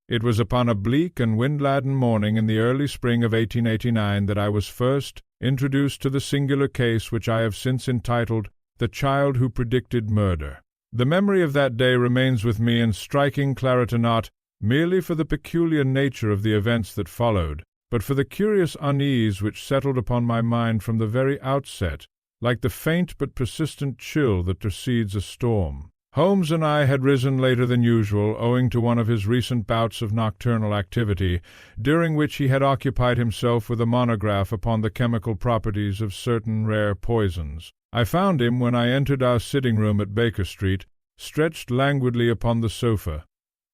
It was upon a bleak and wind-laden morning in the early spring of 1889 that I was first introduced to the singular case which I have since entitled "The Child Who Predicted Murder." The memory of that day remains with me in striking clarity, not merely for the peculiar nature of the events that followed, but for the curious unease which settled upon my mind from the very outset, like the faint but persistent chill that precedes a storm. Holmes and I had risen later than usual, owing to one of his recent bouts of nocturnal activity, during which he had occupied himself with a monograph upon the chemical properties of certain rare poisons. I found him, when I entered our sitting-room at Baker Street, stretched languidly upon the sofa,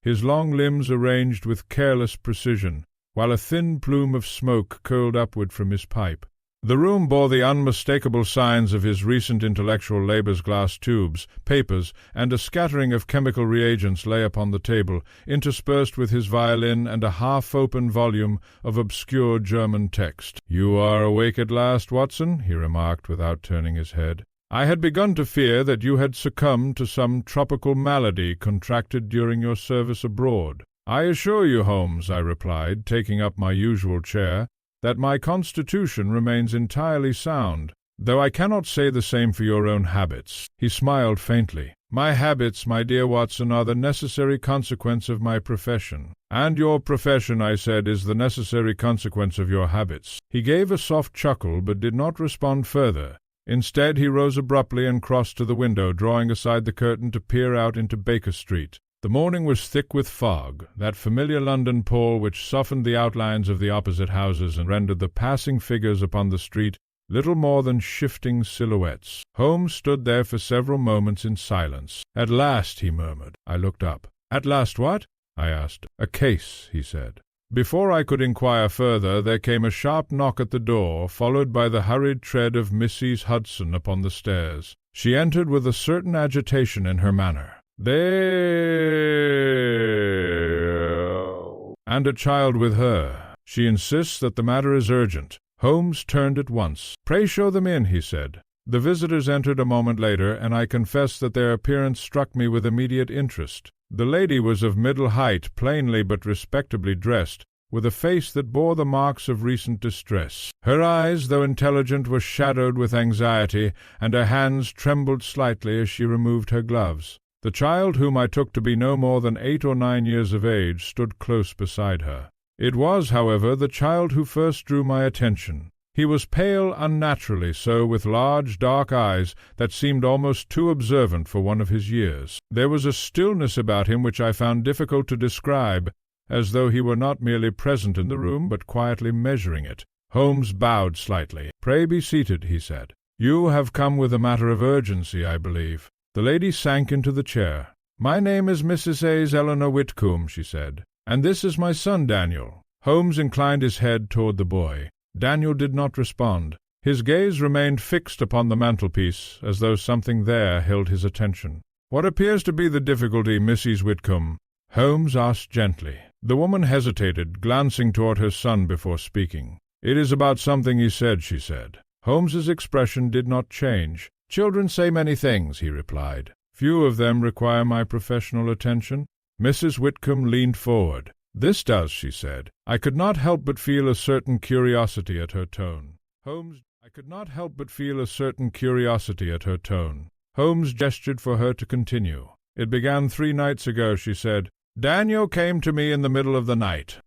his long limbs arranged with careless precision, while a thin plume of smoke curled upward from his pipe. The room bore the unmistakable signs of his recent intellectual labors. Glass tubes, papers, and a scattering of chemical reagents lay upon the table, interspersed with his violin and a half-open volume of obscure German text. "You are awake at last, Watson," he remarked without turning his head. "I had begun to fear that you had succumbed to some tropical malady contracted during your service abroad." "I assure you, Holmes," I replied, taking up my usual chair, "that my constitution remains entirely sound, though I cannot say the same for your own habits." He smiled faintly. "My habits, my dear Watson, are the necessary consequence of my profession." "And your profession," I said, "is the necessary consequence of your habits." He gave a soft chuckle, but did not respond further. Instead, he rose abruptly and crossed to the window, drawing aside the curtain to peer out into Baker Street. The morning was thick with fog, that familiar London pall which softened the outlines of the opposite houses and rendered the passing figures upon the street little more than shifting silhouettes. Holmes stood there for several moments in silence. "At last," he murmured. I looked up. "At last what?" I asked. "A case," he said. Before I could inquire further, there came a sharp knock at the door, followed by the hurried tread of Mrs. Hudson upon the stairs. She entered with a certain agitation in her manner. "There, and a child with her. She insists that the matter is urgent." Holmes turned at once. "Pray show them in," he said. The visitors entered a moment later, and I confess that their appearance struck me with immediate interest. The lady was of middle height, plainly but respectably dressed, with a face that bore the marks of recent distress. Her eyes, though intelligent, were shadowed with anxiety, and her hands trembled slightly as she removed her gloves. The child, whom I took to be no more than 8 or 9 years of age, stood close beside her. It was, however, the child who first drew my attention. He was pale, unnaturally so, with large dark eyes that seemed almost too observant for one of his years. There was a stillness about him which I found difficult to describe, as though he were not merely present in the room, but quietly measuring it. Holmes bowed slightly. "Pray be seated," he said. "You have come with a matter of urgency, I believe." The lady sank into the chair. "My name is Mrs. A. Eleanor Whitcomb," she said, "and this is my son Daniel." Holmes inclined his head toward the boy. Daniel did not respond. His gaze remained fixed upon the mantelpiece, as though something there held his attention. "What appears to be the difficulty, Mrs. Whitcomb?" Holmes asked gently. The woman hesitated, glancing toward her son before speaking. "It is about something he said," she said. Holmes's expression did not change. "Children say many things," he replied. "Few of them require my professional attention." Mrs. Whitcomb leaned forward. "This does," she said. I could not help but feel a certain curiosity at her tone. Holmes gestured for her to continue. "It began 3 nights ago," she said. "Daniel came to me in the middle of the night.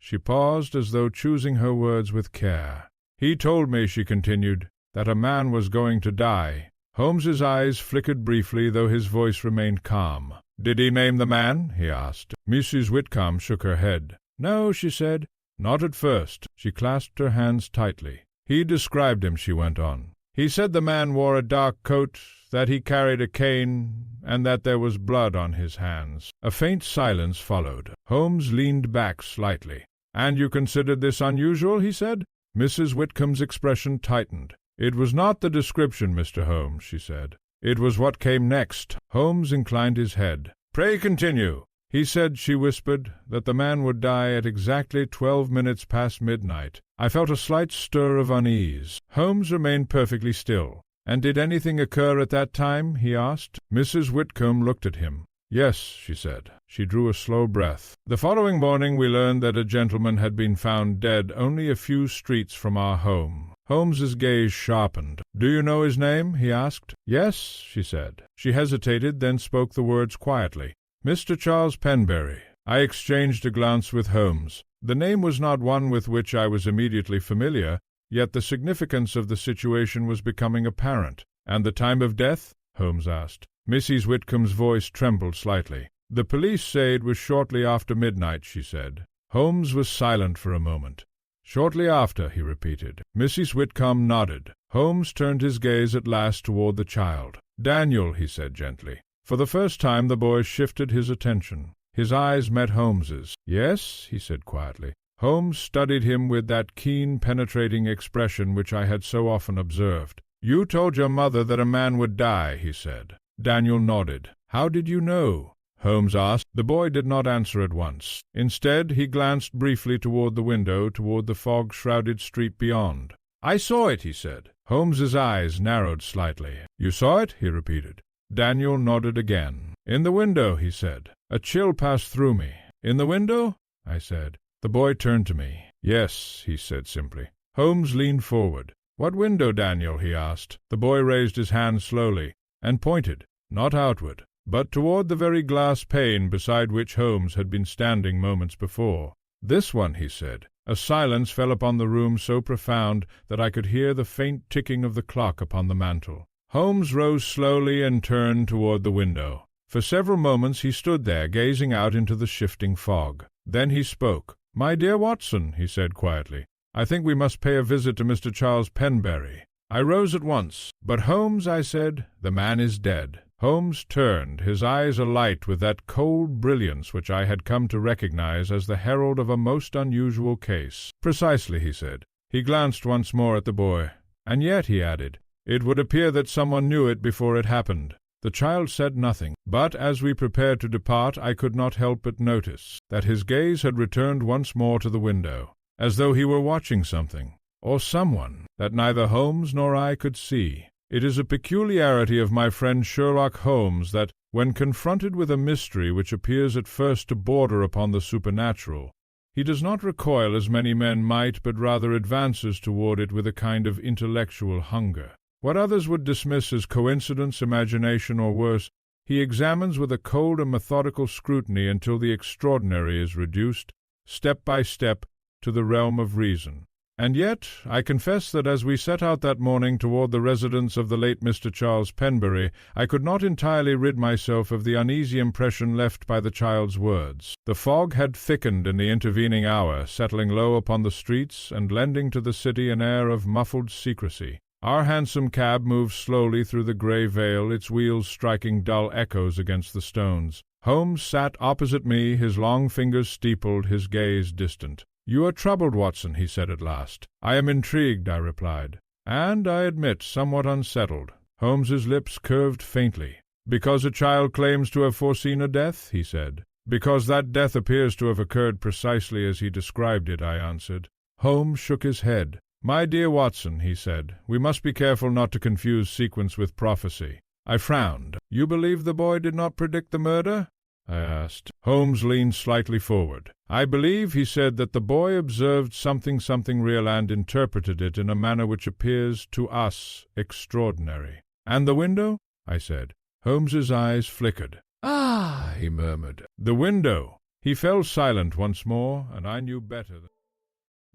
She paused as though choosing her words with care. "He told me," she continued, "that a man was going to die." Holmes's eyes flickered briefly, though his voice remained calm. "Did he name the man?" he asked. Mrs. Whitcomb shook her head. "No," she said. "Not at first." She clasped her hands tightly. "He described him," she went on. "He said the man wore a dark coat, that he carried a cane, and that there was blood on his hands." A faint silence followed. Holmes leaned back slightly. "And you considered this unusual?" he said. Mrs. Whitcomb's expression tightened. "It was not the description, Mr. Holmes," she said. "It was what came next." Holmes inclined his head. "Pray continue." "He said," she whispered, "that the man would die at exactly 12 minutes past midnight." I felt a slight stir of unease. Holmes remained perfectly still. "And did anything occur at that time?" he asked. Mrs. Whitcomb looked at him. "Yes," she said. She drew a slow breath. "The following morning we learned that a gentleman had been found dead only a few streets from our home." Holmes's gaze sharpened. "Do you know his name?" he asked. "Yes," she said. She hesitated, then spoke the words quietly. "Mr. Charles Penbury." I exchanged a glance with Holmes. The name was not one with which I was immediately familiar, yet the significance of the situation was becoming apparent. "And the time of death?" Holmes asked. Mrs. Whitcomb's voice trembled slightly. "The police say it was shortly after midnight," she said. Holmes was silent for a moment. "Shortly after," he repeated. Mrs. Whitcomb nodded. Holmes turned his gaze at last toward the child. "Daniel," he said gently. For the first time the boy shifted his attention. His eyes met Holmes's. "Yes," he said quietly. Holmes studied him with that keen, penetrating expression which I had so often observed. "You told your mother that a man would die," he said. Daniel nodded. "How did you know?" Holmes asked. The boy did not answer at once. Instead, he glanced briefly toward the window, toward the fog-shrouded street beyond. "I saw it," he said. Holmes's eyes narrowed slightly. "You saw it?" he repeated. Daniel nodded again. "In the window," he said. A chill passed through me. "In the window?" I said. The boy turned to me. "Yes," he said simply. Holmes leaned forward. "What window, Daniel?" he asked. The boy raised his hand slowly, and pointed, not outward, but toward the very glass pane beside which Holmes had been standing moments before. "This one," he said. A silence fell upon the room so profound that I could hear the faint ticking of the clock upon the mantel. Holmes rose slowly and turned toward the window. For several moments he stood there, gazing out into the shifting fog. Then he spoke. "My dear Watson," he said quietly, "I think we must pay a visit to Mr. Charles Penbury." I rose at once. "But Holmes," I said, "the man is dead." Holmes turned, his eyes alight with that cold brilliance which I had come to recognize as the herald of a most unusual case. "Precisely," he said. He glanced once more at the boy. "And yet," he added, "it would appear that someone knew it before it happened." The child said nothing, but as we prepared to depart I could not help but notice that his gaze had returned once more to the window, as though he were watching something, or someone, that neither Holmes nor I could see. It is a peculiarity of my friend Sherlock Holmes that, when confronted with a mystery which appears at first to border upon the supernatural, he does not recoil as many men might, but rather advances toward it with a kind of intellectual hunger. What others would dismiss as coincidence, imagination, or worse, he examines with a cold and methodical scrutiny until the extraordinary is reduced, step by step, to the realm of reason. And yet, I confess that as we set out that morning toward the residence of the late Mr. Charles Penbury, I could not entirely rid myself of the uneasy impression left by the child's words. The fog had thickened in the intervening hour, settling low upon the streets, and lending to the city an air of muffled secrecy. Our hansom cab moved slowly through the grey veil, its wheels striking dull echoes against the stones. Holmes sat opposite me, his long fingers steepled, his gaze distant. "You are troubled, Watson," he said at last. "I am intrigued," I replied, "and, I admit, somewhat unsettled." Holmes's lips curved faintly. "Because a child claims to have foreseen a death?" he said. "Because that death appears to have occurred precisely as he described it," I answered. Holmes shook his head. "My dear Watson," he said, "we must be careful not to confuse sequence with prophecy." I frowned. "You believe the boy did not predict the murder?" I asked. Holmes leaned slightly forward. "I believe," he said, "that the boy observed something real and interpreted it in a manner which appears to us extraordinary." "And the window?" I said. Holmes's eyes flickered. "Ah!" he murmured. "The window." He fell silent once more, and I knew better than...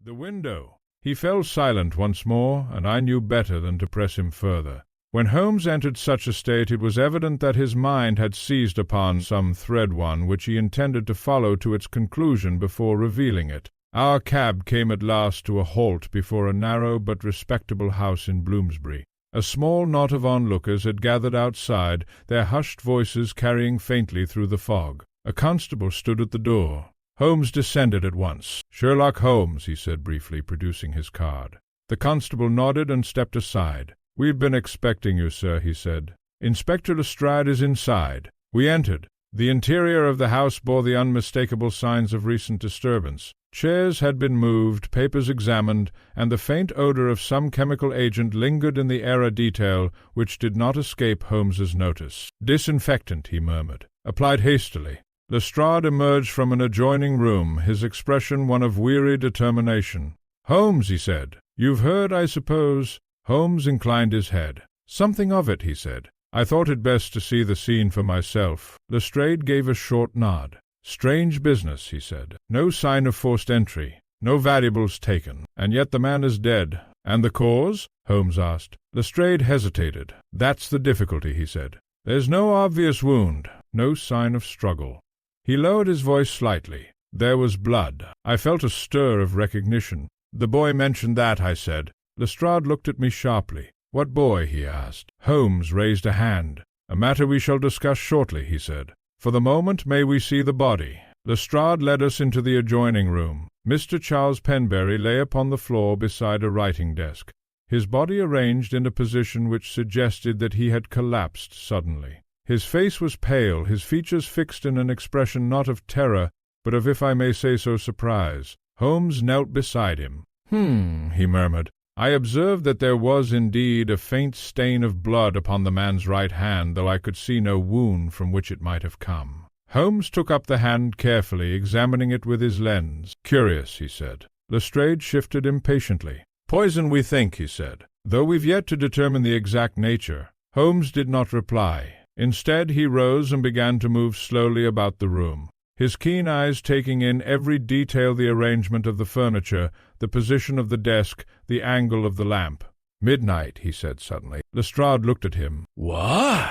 "The window." He fell silent once more, and I knew better than to press him further. When Holmes entered such a state, it was evident that his mind had seized upon some thread which he intended to follow to its conclusion before revealing it. Our cab came at last to a halt before a narrow but respectable house in Bloomsbury. A small knot of onlookers had gathered outside, their hushed voices carrying faintly through the fog. A constable stood at the door. Holmes descended at once. "Sherlock Holmes," he said briefly, producing his card. The constable nodded and stepped aside. "We've been expecting you, sir," he said. "Inspector Lestrade is inside." We entered. The interior of the house bore the unmistakable signs of recent disturbance. Chairs had been moved, papers examined, and the faint odor of some chemical agent lingered in the air, a detail which did not escape Holmes's notice. "Disinfectant," he murmured. applied hastily. Lestrade emerged from an adjoining room, his expression one of weary determination. "Holmes," he said, "you've heard, I suppose?" Holmes inclined his head. "Something of it," he said. "I thought it best to see the scene for myself." Lestrade gave a short nod. "Strange business," he said. "No sign of forced entry, no valuables taken, and yet the man is dead." "And the cause?" Holmes asked. Lestrade hesitated. "That's the difficulty," he said. "There's no obvious wound, no sign of struggle." He lowered his voice slightly. "There was blood. I felt a stir of recognition." "The boy mentioned that," I said. Lestrade looked at me sharply. "What boy?" he asked. Holmes raised a hand. "A matter we shall discuss shortly," he said. "For the moment, may we see the body?" Lestrade led us into the adjoining room. Mr. Charles Penberry lay upon the floor beside a writing desk, his body arranged in a position which suggested that he had collapsed suddenly. His face was pale, his features fixed in an expression not of terror, but of, if I may say so, surprise. Holmes knelt beside him. He murmured. I observed that there was indeed a faint stain of blood upon the man's right hand, though I could see no wound from which it might have come. Holmes took up the hand carefully, examining it with his lens. "Curious," he said. Lestrade shifted impatiently. "Poison, we think," he said, "though we've yet to determine the exact nature." Holmes did not reply. Instead, he rose and began to move slowly about the room, his keen eyes taking in every detail, the arrangement of the furniture, the position of the desk, the angle of the lamp. "Midnight," he said suddenly. Lestrade looked at him. "What?"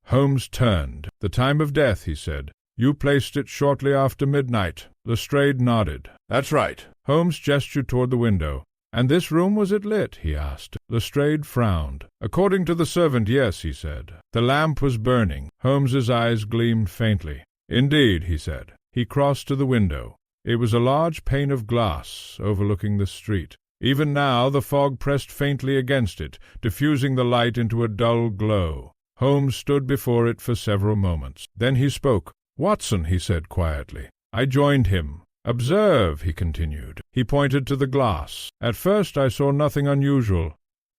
Holmes turned. "The time of death," he said. "You placed it shortly after midnight." Lestrade nodded. "That's right." Holmes gestured toward the window. "And this room, was it lit?" he asked. Lestrade frowned. "According to the servant, yes," he said. "The lamp was burning." Holmes's eyes gleamed faintly. "Indeed," he said. He crossed to the window. It was a large pane of glass overlooking the street. Even now the fog pressed faintly against it, diffusing the light into a dull glow. Holmes stood before it for several moments. Then he spoke. "Watson," he said quietly. I joined him. "Observe," he continued. He pointed to the glass. "At first I saw nothing unusual.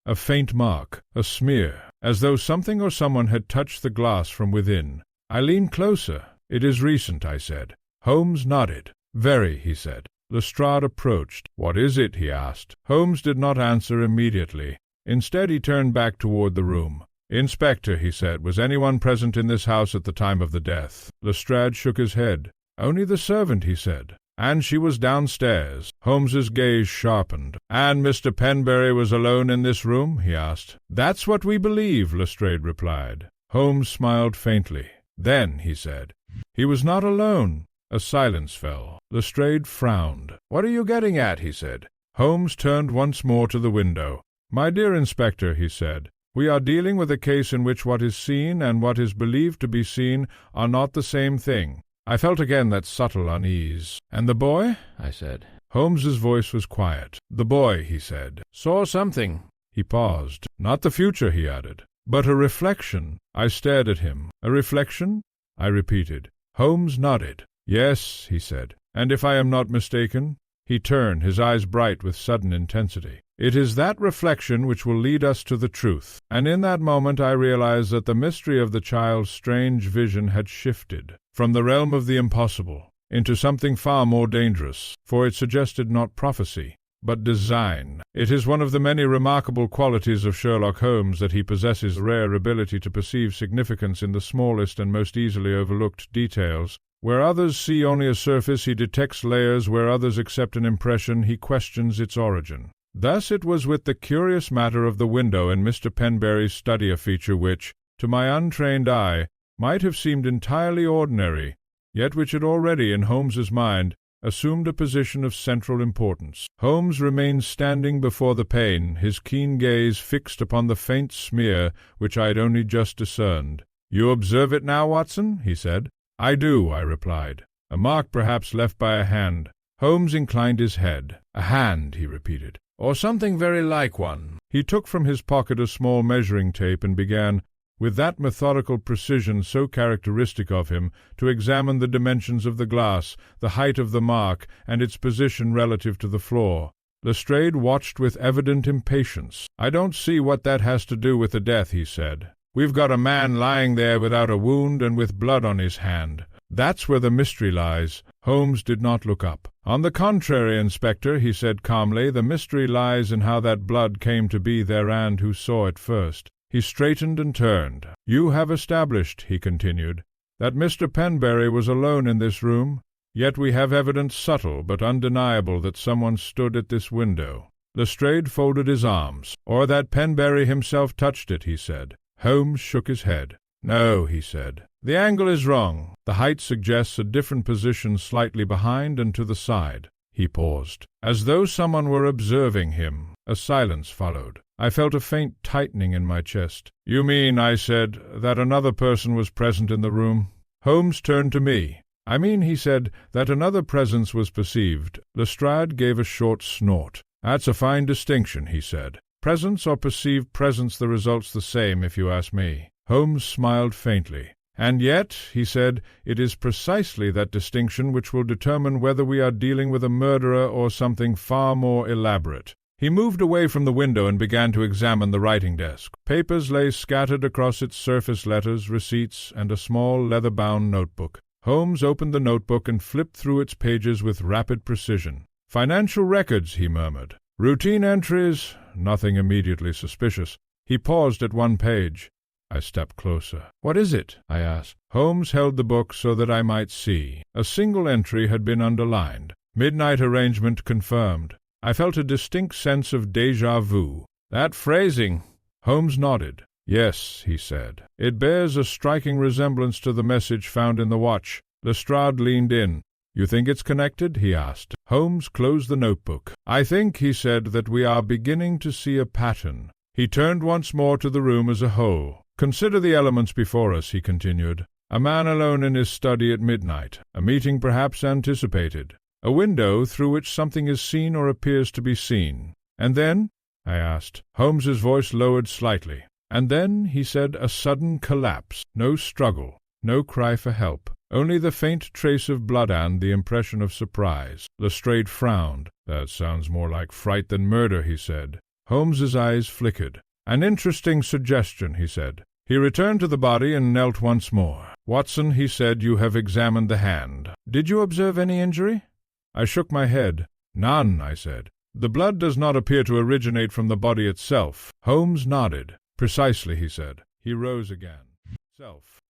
A faint mark, a smear, as though something or someone had touched the glass from within. I leaned closer. 'It is recent,' I said." Holmes nodded. "Very," he said. Lestrade approached. "What is it?" he asked. Holmes did not answer immediately. Instead he turned back toward the room. "Inspector," he said, "was anyone present in this house at the time of the death?" Lestrade shook his head. "Only the servant," he said. "And she was downstairs." Holmes's gaze sharpened. "And Mr. Penberry was alone in this room?" he asked. "That's what we believe," Lestrade replied. Holmes smiled faintly. "Then," he said, "he was not alone." A silence fell. Lestrade frowned. "What are you getting at?" he said. Holmes turned once more to the window. "My dear Inspector," he said, "we are dealing with a case in which what is seen and what is believed to be seen are not the same thing." I felt again that subtle unease. "And the boy?" I said. Holmes's voice was quiet. "The boy," he said, "saw something." He paused. "Not the future," he added, "but a reflection." I stared at him. "A reflection?" I repeated. Holmes nodded. "Yes," he said, "and if I am not mistaken—" He turned, his eyes bright with sudden intensity. "It is that reflection which will lead us to the truth." And in that moment I realized that the mystery of the child's strange vision had shifted from the realm of the impossible into something far more dangerous, for it suggested not prophecy, but design. It is one of the many remarkable qualities of Sherlock Holmes that he possesses rare ability to perceive significance in the smallest and most easily overlooked details. Where others see only a surface, he detects layers. Where others accept an impression, he questions its origin. Thus it was with the curious matter of the window in Mr. Penberry's study, a feature which, to my untrained eye, might have seemed entirely ordinary, yet which had already, in Holmes's mind, assumed a position of central importance. Holmes remained standing before the pane, his keen gaze fixed upon the faint smear which I had only just discerned. "You observe it now, Watson?" he said. "I do," I replied. "A mark perhaps left by a hand." Holmes inclined his head. "A hand," he repeated. "Or something very like one." He took from his pocket a small measuring tape and began, with that methodical precision so characteristic of him, to examine the dimensions of the glass, the height of the mark, and its position relative to the floor. Lestrade watched with evident impatience. "I don't see what that has to do with the death," he said. "We've got a man lying there without a wound and with blood on his hand. That's where the mystery lies." Holmes did not look up. "On the contrary, Inspector," he said calmly, "the mystery lies in how that blood came to be there and who saw it first." He straightened and turned. "You have established," he continued, "that Mr. Penberry was alone in this room, yet we have evidence subtle but undeniable that someone stood at this window." Lestrade folded his arms. "Or that Penberry himself touched it," he said. Holmes shook his head. "No," he said. "The angle is wrong. The height suggests a different position slightly behind and to the side." He paused, as though someone were observing him. A silence followed. I felt a faint tightening in my chest. "You mean," I said, "that another person was present in the room?" Holmes turned to me. "I mean," he said, "that another presence was perceived." Lestrade gave a short snort. "That's a fine distinction," he said. "Presence or perceived presence, the result's the same, if you ask me." Holmes smiled faintly. "And yet," he said, "it is precisely that distinction which will determine whether we are dealing with a murderer or something far more elaborate." He moved away from the window and began to examine the writing desk. Papers lay scattered across its surface, letters, receipts, and a small leather-bound notebook. Holmes opened the notebook and flipped through its pages with rapid precision. "Financial records," he murmured. "Routine entries, nothing immediately suspicious." He paused at one page. I stepped closer. "What is it?" I asked. Holmes held the book so that I might see. A single entry had been underlined. "Midnight arrangement confirmed." I felt a distinct sense of déjà vu. "That phrasing—" Holmes nodded. "Yes," he said. "It bears a striking resemblance to the message found in the watch." Lestrade leaned in. "You think it's connected?" he asked. Holmes closed the notebook. "I think," he said, "that we are beginning to see a pattern." He turned once more to the room as a whole. "Consider the elements before us," he continued. "A man alone in his study at midnight, a meeting perhaps anticipated, a window through which something is seen or appears to be seen. And then?" I asked. Holmes's voice lowered slightly. "And then," he said, "a sudden collapse. No struggle, no cry for help, only the faint trace of blood and the impression of surprise." Lestrade frowned. "That sounds more like fright than murder," he said. Holmes's eyes flickered. "An interesting suggestion," he said. He returned to the body and knelt once more. "Watson," he said, "you have examined the hand. Did you observe any injury?" I shook my head. "None," I said. "The blood does not appear to originate from the body itself." Holmes nodded. "Precisely," he said. He rose again.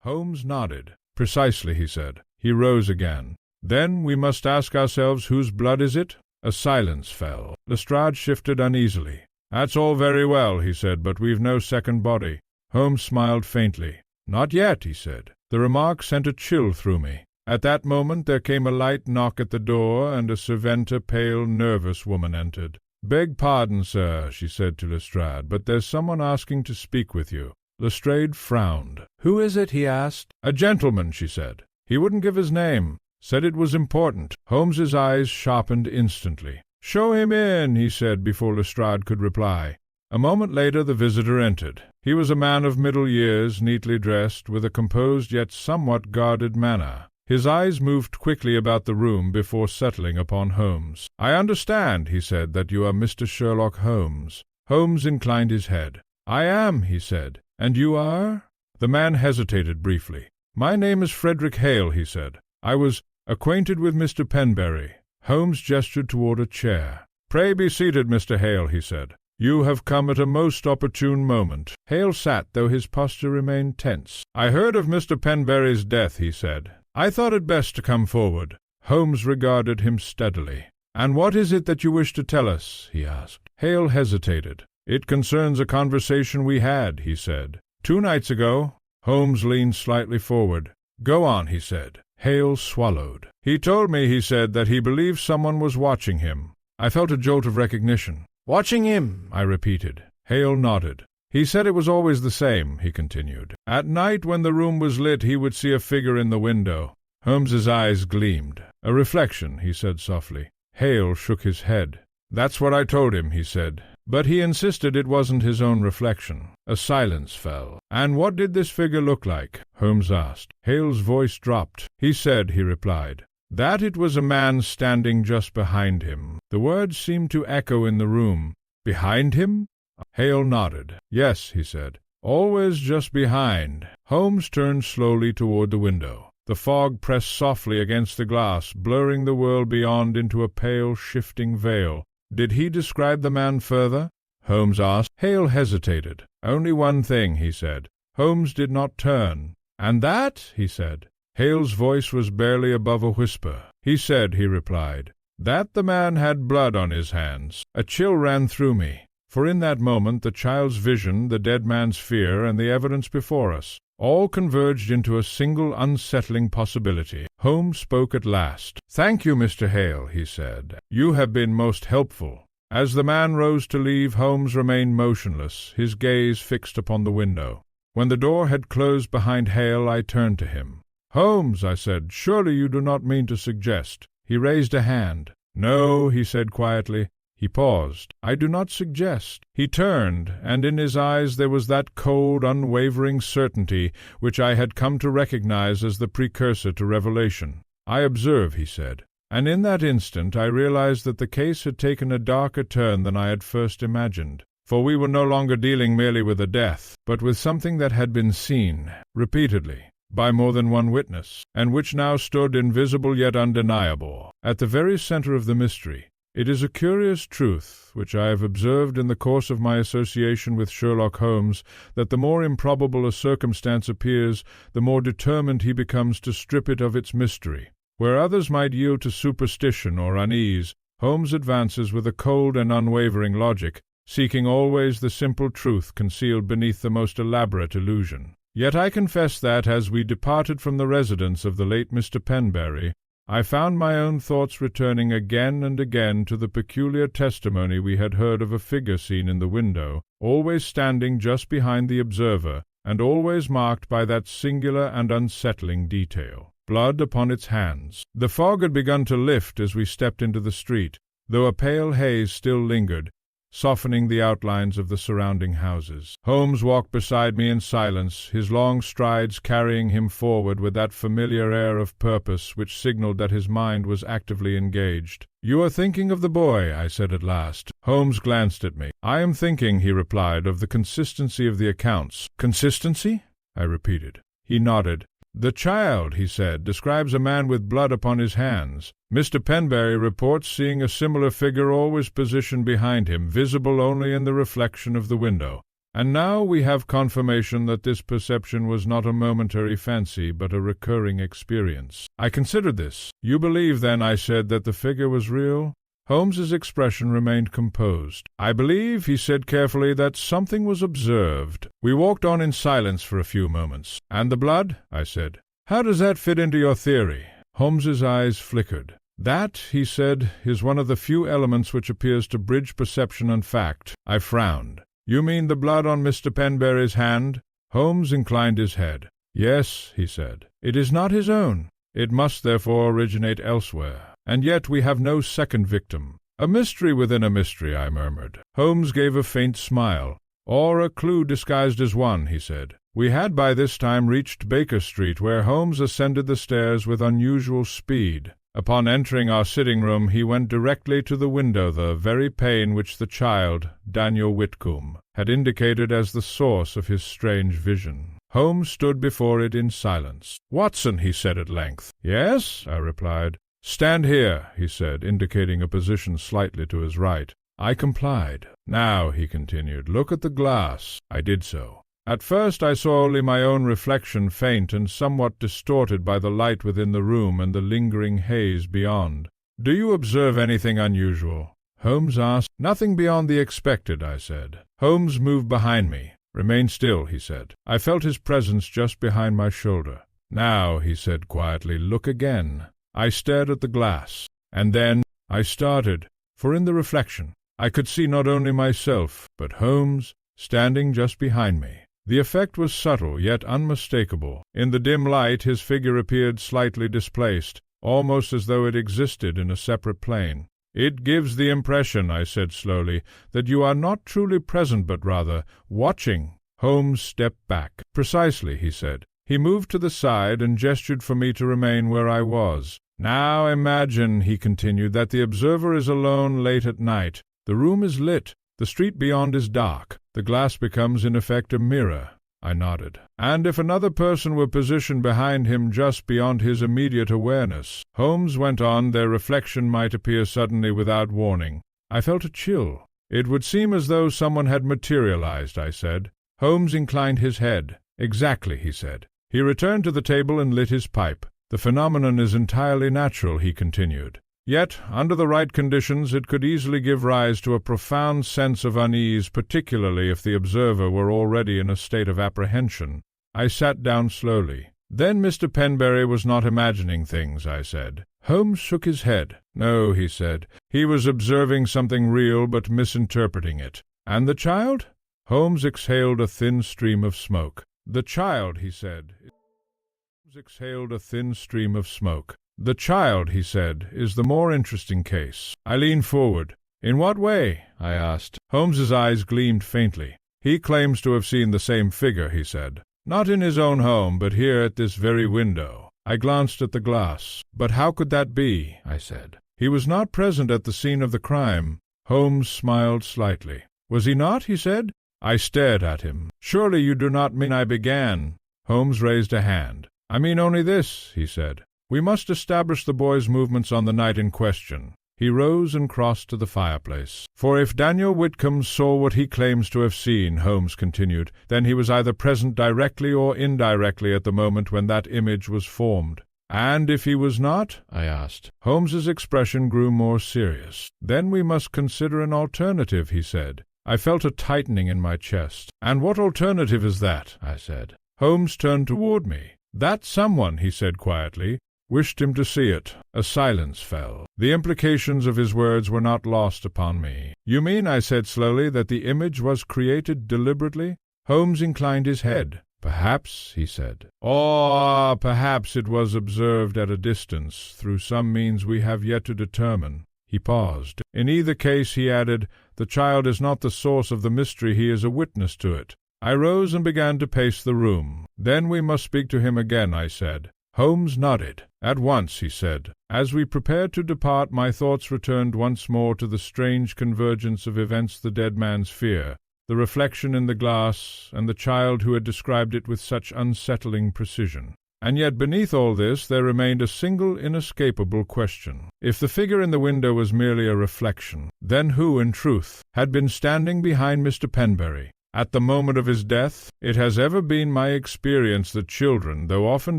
Holmes nodded. "Precisely," he said. He rose again. "Then we must ask ourselves, whose blood is it?" A silence fell. Lestrade shifted uneasily. "That's all very well," he said, "but we've no second body." Holmes smiled faintly. "Not yet," he said. The remark sent a chill through me. At that moment there came a light knock at the door, and a servant, a pale, nervous woman, entered. "Beg pardon, sir," she said to Lestrade, "but there's someone asking to speak with you." Lestrade frowned. "Who is it?" he asked. "A gentleman," she said. "He wouldn't give his name. Said it was important." Holmes's eyes sharpened instantly. "Show him in," he said before Lestrade could reply. A moment later the visitor entered. He was a man of middle years, neatly dressed, with a composed yet somewhat guarded manner. His eyes moved quickly about the room before settling upon Holmes. "I understand," he said, "that you are Mr. Sherlock Holmes." Holmes inclined his head. "I am," he said. "And you are—" The man hesitated briefly. "My name is Frederick Hale," he said. "I was acquainted with Mr. Penberry." Holmes gestured toward a chair. "Pray be seated, Mr. Hale," he said. "You have come at a most opportune moment." Hale sat, though his posture remained tense. "I heard of Mr. Penberry's death," he said. "I thought it best to come forward." Holmes regarded him steadily. "And what is it that you wish to tell us?" he asked. Hale hesitated. "It concerns a conversation we had," he said. "2 nights ago." Holmes leaned slightly forward. "Go on," he said. Hale swallowed. "He told me," he said, "that he believed someone was watching him." I felt a jolt of recognition. "Watching him," I repeated. Hale nodded. "He said it was always the same," he continued. "At night when the room was lit he would see a figure in the window." Holmes's eyes gleamed. "A reflection," he said softly. Hale shook his head. "That's what I told him," he said. But he insisted it wasn't his own reflection. A silence fell. "And what did this figure look like?" Holmes asked. Hale's voice dropped. "He said," he replied, "that it was a man standing just behind him." The words seemed to echo in the room. "Behind him?" Hale nodded. "Yes," he said. Always just behind. Holmes turned slowly toward the window. The fog pressed softly against the glass, blurring the world beyond into a pale, shifting veil. Did he describe the man further? Holmes asked. Hale hesitated. Only one thing, he said. Holmes did not turn. And that? He said. Hale's voice was barely above a whisper. He replied, that the man had blood on his hands. A chill ran through me, for in that moment the child's vision, the dead man's fear, and the evidence before us, all converged into a single unsettling possibility. Holmes spoke at last. Thank you, Mr. Hale, he said. You have been most helpful. As the man rose to leave, Holmes remained motionless, his gaze fixed upon the window. When the door had closed behind Hale, I turned to him. Holmes, I said, surely you do not mean to suggest. He raised a hand. No, he said quietly. He paused. I do not suggest. He turned, and in his eyes there was that cold, unwavering certainty which I had come to recognize as the precursor to revelation. I observe, he said, and in that instant I realized that the case had taken a darker turn than I had first imagined. For we were no longer dealing merely with a death, but with something that had been seen, repeatedly, by more than one witness, and which now stood invisible yet undeniable, at the very center of the mystery. It is a curious truth, which I have observed in the course of my association with Sherlock Holmes, that the more improbable a circumstance appears, the more determined he becomes to strip it of its mystery. Where others might yield to superstition or unease, Holmes advances with a cold and unwavering logic, seeking always the simple truth concealed beneath the most elaborate illusion. Yet I confess that, as we departed from the residence of the late Mr. Penberry, I found my own thoughts returning again and again to the peculiar testimony we had heard of a figure seen in the window, always standing just behind the observer, and always marked by that singular and unsettling detail. Blood upon its hands. The fog had begun to lift as we stepped into the street, though a pale haze still lingered, softening the outlines of the surrounding houses. Holmes walked beside me in silence, his long strides carrying him forward with that familiar air of purpose which signaled that his mind was actively engaged. "You are thinking of the boy," I said at last. Holmes glanced at me. "I am thinking," he replied, "of the consistency of the accounts." "Consistency?" I repeated. He nodded. "The child," he said, "describes a man with blood upon his hands. Mr. Penberry reports seeing a similar figure always positioned behind him, visible only in the reflection of the window. And now we have confirmation that this perception was not a momentary fancy, but a recurring experience." I considered this. "You believe, then," I said, "that the figure was real?" Holmes's expression remained composed. "I believe," he said carefully, "that something was observed." We walked on in silence for a few moments. "And the blood?" I said. "How does that fit into your theory?" Holmes's eyes flickered. "That," he said, "is one of the few elements which appears to bridge perception and fact." I frowned. "You mean the blood on Mr. Penberry's hand?" Holmes inclined his head. "Yes," he said. "It is not his own. It must therefore originate elsewhere. And yet we have no second victim." "A mystery within a mystery," I murmured. Holmes gave a faint smile. "Or a clue disguised as one," he said. We had by this time reached Baker Street, where Holmes ascended the stairs with unusual speed. Upon entering our sitting-room, he went directly to the window, the very pane which the child, Daniel Whitcomb, had indicated as the source of his strange vision. Holmes stood before it in silence. "Watson," he said at length. "Yes?" I replied. "Stand here," he said, indicating a position slightly to his right. I complied. "Now," he continued, "look at the glass." I did so. At first I saw only my own reflection, faint and somewhat distorted by the light within the room and the lingering haze beyond. "Do you observe anything unusual?" Holmes asked. "Nothing beyond the expected," I said. Holmes moved behind me. "Remain still," he said. I felt his presence just behind my shoulder. "Now," he said quietly, "look again." I stared at the glass, and then I started, for in the reflection I could see not only myself, but Holmes standing just behind me. The effect was subtle, yet unmistakable. In the dim light his figure appeared slightly displaced, almost as though it existed in a separate plane. "It gives the impression," I said slowly, "that you are not truly present, but rather watching." Holmes stepped back. "Precisely," he said. He moved to the side and gestured for me to remain where I was. "Now imagine," he continued, "that the observer is alone late at night. The room is lit. The street beyond is dark. The glass becomes in effect a mirror. I nodded. And if another person were positioned behind him just beyond his immediate awareness, Holmes went on, their reflection might appear suddenly without warning. I felt a chill. It would seem as though someone had materialized, I said. Holmes inclined his head. Exactly, he said. He returned to the table and lit his pipe. The phenomenon is entirely natural, he continued. Yet, under the right conditions, it could easily give rise to a profound sense of unease, particularly if the observer were already in a state of apprehension. I sat down slowly. Then Mr. Penberry was not imagining things, I said. Holmes shook his head. No, he said. He was observing something real but misinterpreting it. And the child? Holmes exhaled a thin stream of smoke. The child, he said. Holmes exhaled a thin stream of smoke. The child, he said, is the more interesting case. I leaned forward. In what way? I asked. Holmes's eyes gleamed faintly. He claims to have seen the same figure, he said. Not in his own home, but here at this very window. I glanced at the glass. But how could that be? I said. He was not present at the scene of the crime. Holmes smiled slightly. Was he not? He said. I stared at him. Surely you do not mean I began. Holmes raised a hand. I mean only this, he said. We must establish the boy's movements on the night in question. He rose and crossed to the fireplace. For if Daniel Whitcomb saw what he claims to have seen, Holmes continued, then he was either present directly or indirectly at the moment when that image was formed. And if he was not? I asked. Holmes's expression grew more serious. Then we must consider an alternative, he said. I felt a tightening in my chest. And what alternative is that? I said. Holmes turned toward me. That someone, he said quietly, wished him to see it. A silence fell. The implications of his words were not lost upon me. You mean, I said slowly, that the image was created deliberately? Holmes inclined his head. Perhaps, he said. Or perhaps it was observed at a distance, through some means we have yet to determine. He paused. In either case, he added, the child is not the source of the mystery, he is a witness to it. I rose and began to pace the room. Then we must speak to him again, I said. Holmes nodded. At once, he said. As we prepared to depart, my thoughts returned once more to the strange convergence of events, the dead man's fear, the reflection in the glass, and the child who had described it with such unsettling precision. And yet beneath all this there remained a single inescapable question. If the figure in the window was merely a reflection, then who, in truth, had been standing behind Mr. Penberry? At the moment of his death, it has ever been my experience that children, though often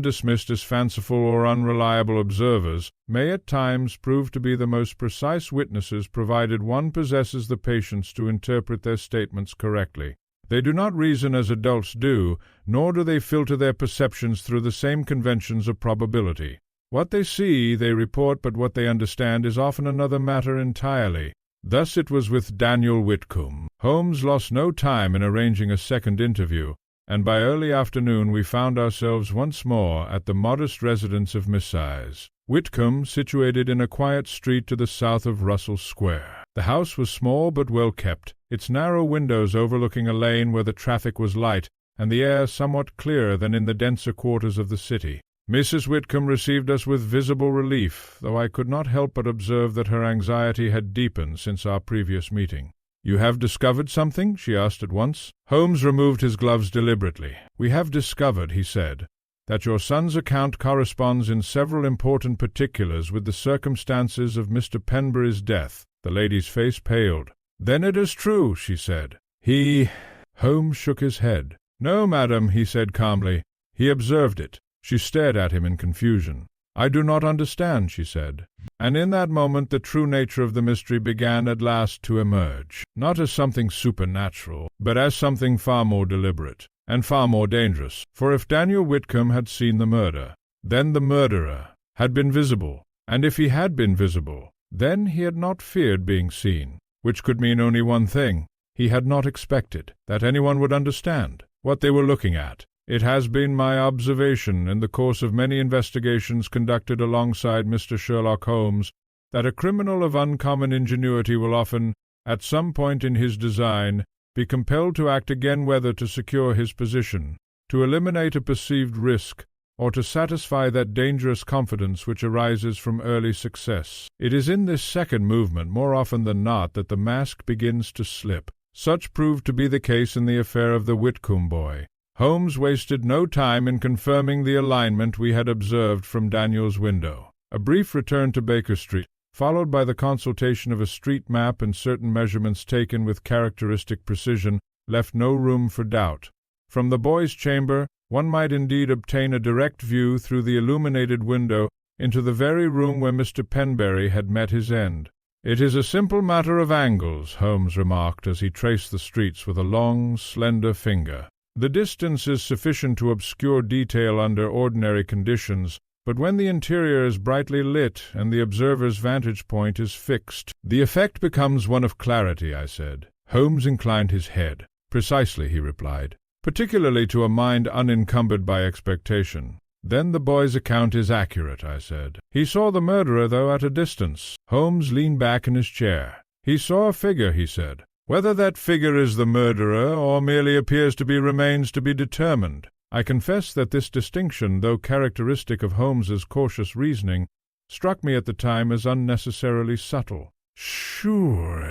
dismissed as fanciful or unreliable observers, may at times prove to be the most precise witnesses provided one possesses the patience to interpret their statements correctly. They do not reason as adults do, nor do they filter their perceptions through the same conventions of probability. What they see, they report, but what they understand is often another matter entirely. Thus it was with Daniel Whitcomb. Holmes lost no time in arranging a second interview, and by early afternoon we found ourselves once more at the modest residence of Miss Size. Whitcomb, situated in a quiet street to the south of Russell Square. The house was small but well kept, its narrow windows overlooking a lane where the traffic was light, and the air somewhat clearer than in the denser quarters of the city. Mrs. Whitcomb received us with visible relief, though I could not help but observe that her anxiety had deepened since our previous meeting. "You have discovered something?" she asked at once. Holmes removed his gloves deliberately. "We have discovered," he said, "that your son's account corresponds in several important particulars with the circumstances of Mr. Penberry's death." The lady's face paled. "Then it is true," she said. Holmes shook his head. "No, madam," he said calmly. "He observed it." She stared at him in confusion. "I do not understand," she said. And in that moment the true nature of the mystery began at last to emerge, not as something supernatural, but as something far more deliberate, and far more dangerous. For if Daniel Whitcomb had seen the murder, then the murderer had been visible, and if he had been visible, then he had not feared being seen, which could mean only one thing. He had not expected that anyone would understand what they were looking at. It has been my observation, in the course of many investigations conducted alongside Mr. Sherlock Holmes, that a criminal of uncommon ingenuity will often, at some point in his design, be compelled to act again, whether to secure his position, to eliminate a perceived risk, or to satisfy that dangerous confidence which arises from early success. It is in this second movement, more often than not, that the mask begins to slip. Such proved to be the case in the affair of the Whitcomb boy. Holmes wasted no time in confirming the alignment we had observed from Daniel's window. A brief return to Baker Street, followed by the consultation of a street map and certain measurements taken with characteristic precision, left no room for doubt. From the boys' chamber, one might indeed obtain a direct view through the illuminated window into the very room where Mr. Penberry had met his end. "It is a simple matter of angles," Holmes remarked as he traced the streets with a long, slender finger. "The distance is sufficient to obscure detail under ordinary conditions, but when the interior is brightly lit and the observer's vantage point is fixed, the effect becomes one of clarity," I said. Holmes inclined his head. "Precisely," he replied, "particularly to a mind unencumbered by expectation." "Then the boy's account is accurate," I said. "He saw the murderer, though at a distance." Holmes leaned back in his chair. "He saw a figure," he said. "Whether that figure is the murderer or merely appears to be remains to be determined." I confess that this distinction, though characteristic of Holmes's cautious reasoning, struck me at the time as unnecessarily subtle. "Sure,"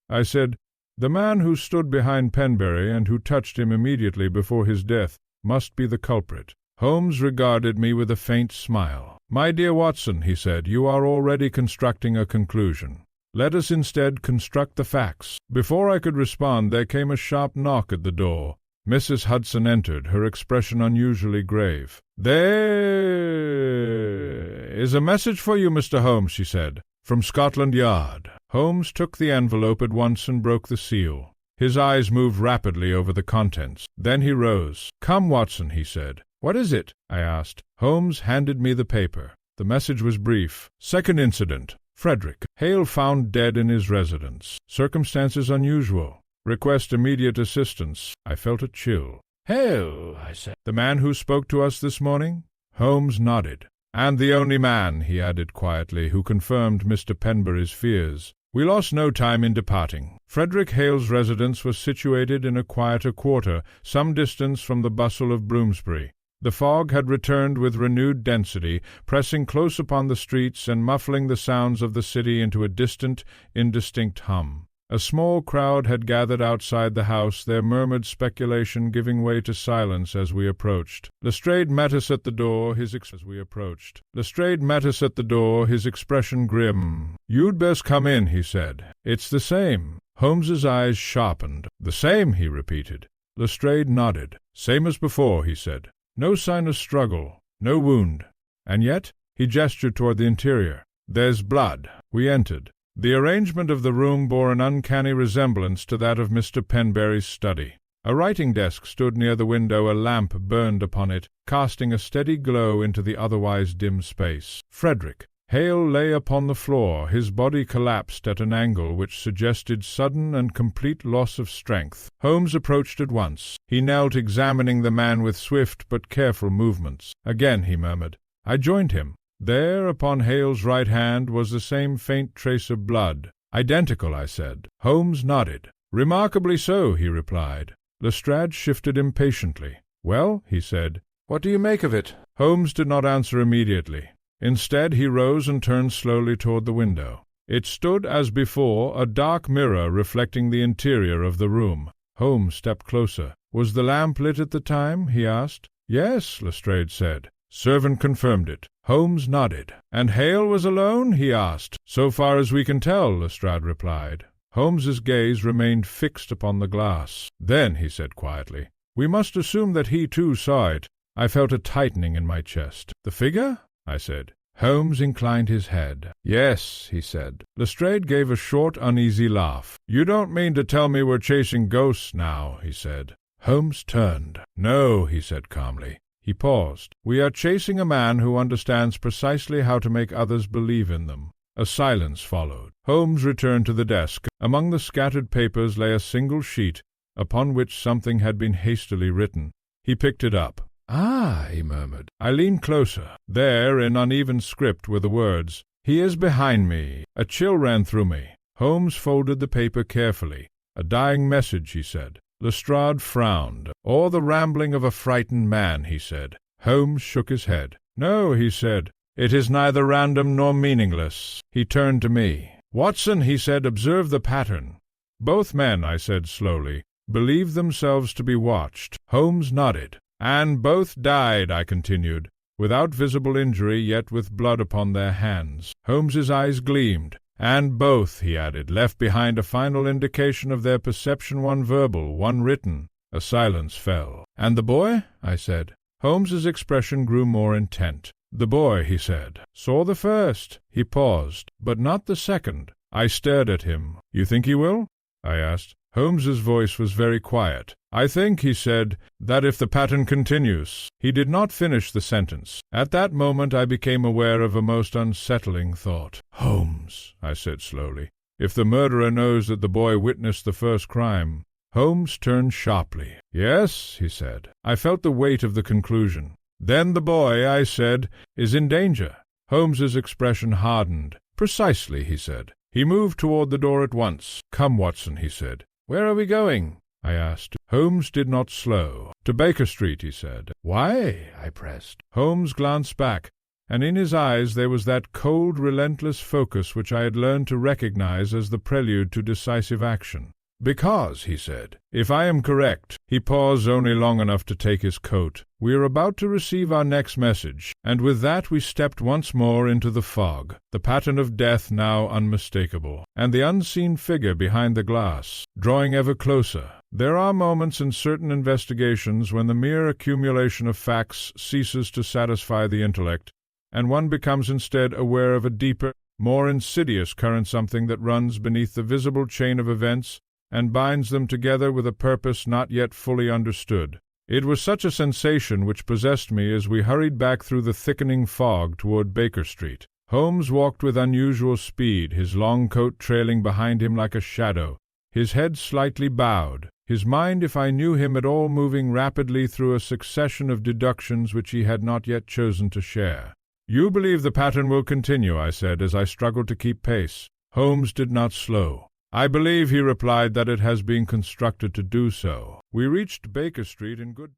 I said, "the man who stood behind Penberry and who touched him immediately before his death must be the culprit." Holmes regarded me with a faint smile. "My dear Watson," he said, "you are already constructing a conclusion. Let us instead construct the facts." Before I could respond, there came a sharp knock at the door. Mrs. Hudson entered, her expression unusually grave. "There is a message for you, Mr. Holmes," she said, "from Scotland Yard." Holmes took the envelope at once and broke the seal. His eyes moved rapidly over the contents. Then he rose. "Come, Watson," he said. "What is it?" I asked. Holmes handed me the paper. The message was brief. "Second incident. Frederick Hale found dead in his residence. Circumstances unusual. Request immediate assistance." I felt a chill. "Hale," I said. "The man who spoke to us this morning?" Holmes nodded. "And the only man," he added quietly, "who confirmed Mr. Penberry's fears." We lost no time in departing. Frederick Hale's residence was situated in a quieter quarter, some distance from the bustle of Bloomsbury. The fog had returned with renewed density, pressing close upon the streets and muffling the sounds of the city into a distant, indistinct hum. A small crowd had gathered outside the house, their murmured speculation giving way to silence as we approached. Lestrade met us at the door, his expression grim. "You'd best come in," he said. "It's the same." Holmes's eyes sharpened. "The same," he repeated. Lestrade nodded. "Same as before," he said. "No sign of struggle, no wound. And yet," he gestured toward the interior, "there's blood." We entered. The arrangement of the room bore an uncanny resemblance to that of Mr. Penberry's study. A writing desk stood near the window, a lamp burned upon it, casting a steady glow into the otherwise dim space. Frederick Hale lay upon the floor, his body collapsed at an angle which suggested sudden and complete loss of strength. Holmes approached at once. He knelt, examining the man with swift but careful movements. "Again," he murmured. I joined him. There, upon Hale's right hand, was the same faint trace of blood. "Identical," I said. Holmes nodded. "Remarkably so," he replied. Lestrade shifted impatiently. "Well," he said, "what do you make of it?" Holmes did not answer immediately. Instead, he rose and turned slowly toward the window. It stood, as before, a dark mirror reflecting the interior of the room. Holmes stepped closer. "Was the lamp lit at the time?" he asked. "Yes," Lestrade said. "Servant confirmed it." Holmes nodded. "And Hale was alone?" he asked. "So far as we can tell," Lestrade replied. Holmes's gaze remained fixed upon the glass. "Then," he said quietly, "we must assume that he too saw it." I felt a tightening in my chest. "The figure?" I said. Holmes inclined his head. "Yes," he said. Lestrade gave a short, uneasy laugh. "You don't mean to tell me we're chasing ghosts now," he said. Holmes turned. "No," he said calmly. He paused. "We are chasing a man who understands precisely how to make others believe in them." A silence followed. Holmes returned to the desk. Among the scattered papers lay a single sheet, upon which something had been hastily written. He picked it up. "Ah," he murmured. I leaned closer. There, in uneven script, were the words, "He is behind me." A chill ran through me. Holmes folded the paper carefully. "A dying message," he said. Lestrade frowned. "Or the rambling of a frightened man," he said. Holmes shook his head. "No," he said. "It is neither random nor meaningless." He turned to me. "Watson," he said, "observe the pattern." "Both men," I said slowly, believed themselves to be watched. Holmes nodded. "And both died," I continued, "without visible injury, yet with blood upon their hands." Holmes's eyes gleamed. "And both," he added, "left behind a final indication of their perception, one verbal, one written." A silence fell. "And the boy?" I said. Holmes's expression grew more intent. "The boy," he said, "saw the first." He paused, "but not the second." I stared at him. "You think he will?" I asked. Holmes's voice was very quiet. "I think," he said, "that if the pattern continues—" He did not finish the sentence. At that moment I became aware of a most unsettling thought. "Holmes," I said slowly, "if the murderer knows that the boy witnessed the first crime—" Holmes turned sharply. "Yes," he said. I felt the weight of the conclusion. "Then the boy," I said, "is in danger." Holmes's expression hardened. "Precisely," he said. He moved toward the door at once. "Come, Watson," he said. "Where are we going?" I asked. Holmes did not slow. "To Baker Street," he said. "Why?" I pressed. Holmes glanced back, and in his eyes there was that cold, relentless focus which I had learned to recognize as the prelude to decisive action. "Because," he said, "if I am correct—" He paused only long enough to take his coat. "We are about to receive our next message." And with that we stepped once more into the fog, the pattern of death now unmistakable, and the unseen figure behind the glass, drawing ever closer. There are moments in certain investigations when the mere accumulation of facts ceases to satisfy the intellect, and one becomes instead aware of a deeper, more insidious current, something that runs beneath the visible chain of events and binds them together with a purpose not yet fully understood. It was such a sensation which possessed me as we hurried back through the thickening fog toward Baker Street. Holmes walked with unusual speed, his long coat trailing behind him like a shadow, his head slightly bowed, his mind, if I knew him at all, moving rapidly through a succession of deductions which he had not yet chosen to share. "You believe the pattern will continue," I said, as I struggled to keep pace. Holmes did not slow. "I believe," he replied, "that it has been constructed to do so." We reached Baker Street in good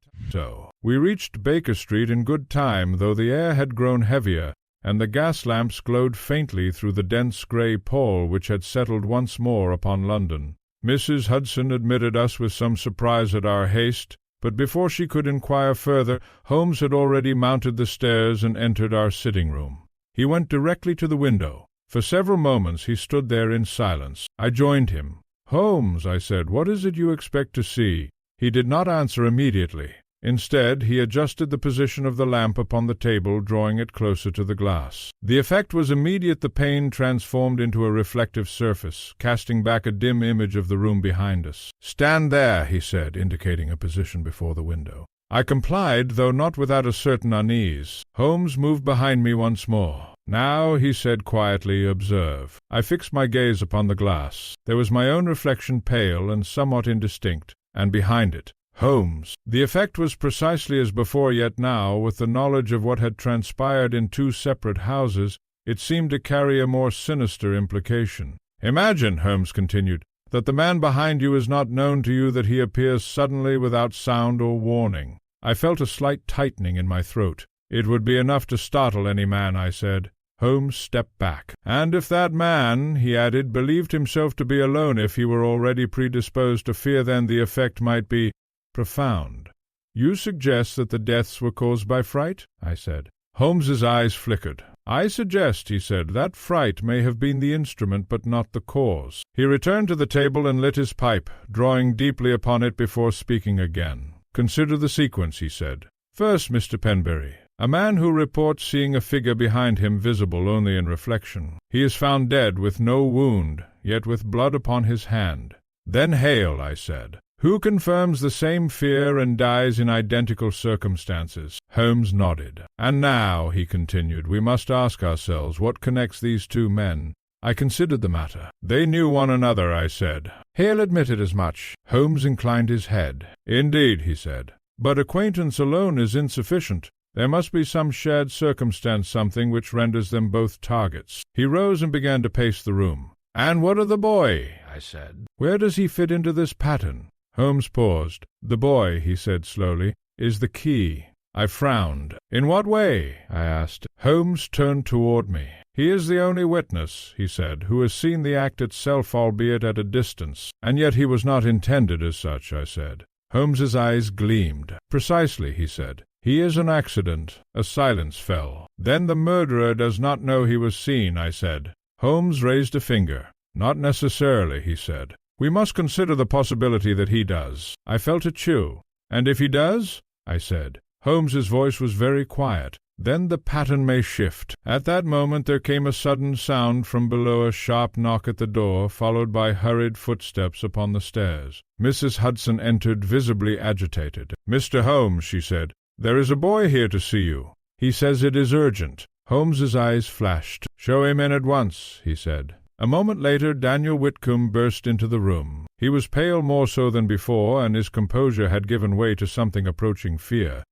time, though the air had grown heavier, and the gas lamps glowed faintly through the dense grey pall which had settled once more upon London. Mrs. Hudson admitted us with some surprise at our haste, but before she could inquire further, Holmes had already mounted the stairs and entered our sitting-room. He went directly to the window. For several moments he stood there in silence. I joined him. "Holmes," I said, "what is it you expect to see?" He did not answer immediately. Instead, he adjusted the position of the lamp upon the table, drawing it closer to the glass. The effect was immediate. The pane transformed into a reflective surface, casting back a dim image of the room behind us. "Stand there," he said, indicating a position before the window. I complied, though not without a certain unease. Holmes moved behind me once more. "Now," he said quietly, "observe." I fixed my gaze upon the glass. There was my own reflection, pale and somewhat indistinct, and behind it, Holmes. The effect was precisely as before, yet now, with the knowledge of what had transpired in two separate houses, it seemed to carry a more sinister implication. "Imagine," Holmes continued, "that the man behind you is not known to you, that he appears suddenly without sound or warning." I felt a slight tightening in my throat. "It would be enough to startle any man," I said. Holmes stepped back. "And if that man," he added, "believed himself to be alone, if he were already predisposed to fear, then the effect might be profound." "You suggest that the deaths were caused by fright?" I said. Holmes's eyes flickered. "I suggest," he said, "that fright may have been the instrument, but not the cause." He returned to the table and lit his pipe, drawing deeply upon it before speaking again. "Consider the sequence," he said. "First, Mr. Penberry, a man who reports seeing a figure behind him visible only in reflection. He is found dead, with no wound, yet with blood upon his hand." "Then Hale," I said, "who confirms the same fear and dies in identical circumstances." Holmes nodded. "And now," he continued, "we must ask ourselves what connects these two men." I considered the matter. "They knew one another," I said. "Hale admitted as much." Holmes inclined his head. "Indeed," he said. "But acquaintance alone is insufficient. There must be some shared circumstance, something which renders them both targets." He rose and began to pace the room. "And what of the boy?" I said. "Where does he fit into this pattern?" Holmes paused. "The boy," he said slowly, "is the key." I frowned. "In what way?" I asked. Holmes turned toward me. "He is the only witness," he said, "who has seen the act itself, albeit at a distance." "And yet he was not intended as such," I said. Holmes's eyes gleamed. "Precisely," he said. "He is an accident." A silence fell. "Then the murderer does not know he was seen," I said. Holmes raised a finger. "Not necessarily," he said. "We must consider the possibility that he does." I felt a chill. "And if he does?" I said. Holmes's voice was very quiet. "Then the pattern may shift." At that moment there came a sudden sound from below, a sharp knock at the door, followed by hurried footsteps upon the stairs. Mrs. Hudson entered, visibly agitated. "Mr. Holmes," she said, "there is a boy here to see you. He says it is urgent." Holmes's eyes flashed. "Show him in at once," he said. A moment later Daniel Whitcomb burst into the room. He was pale, more so than before, and his composure had given way to something approaching fear.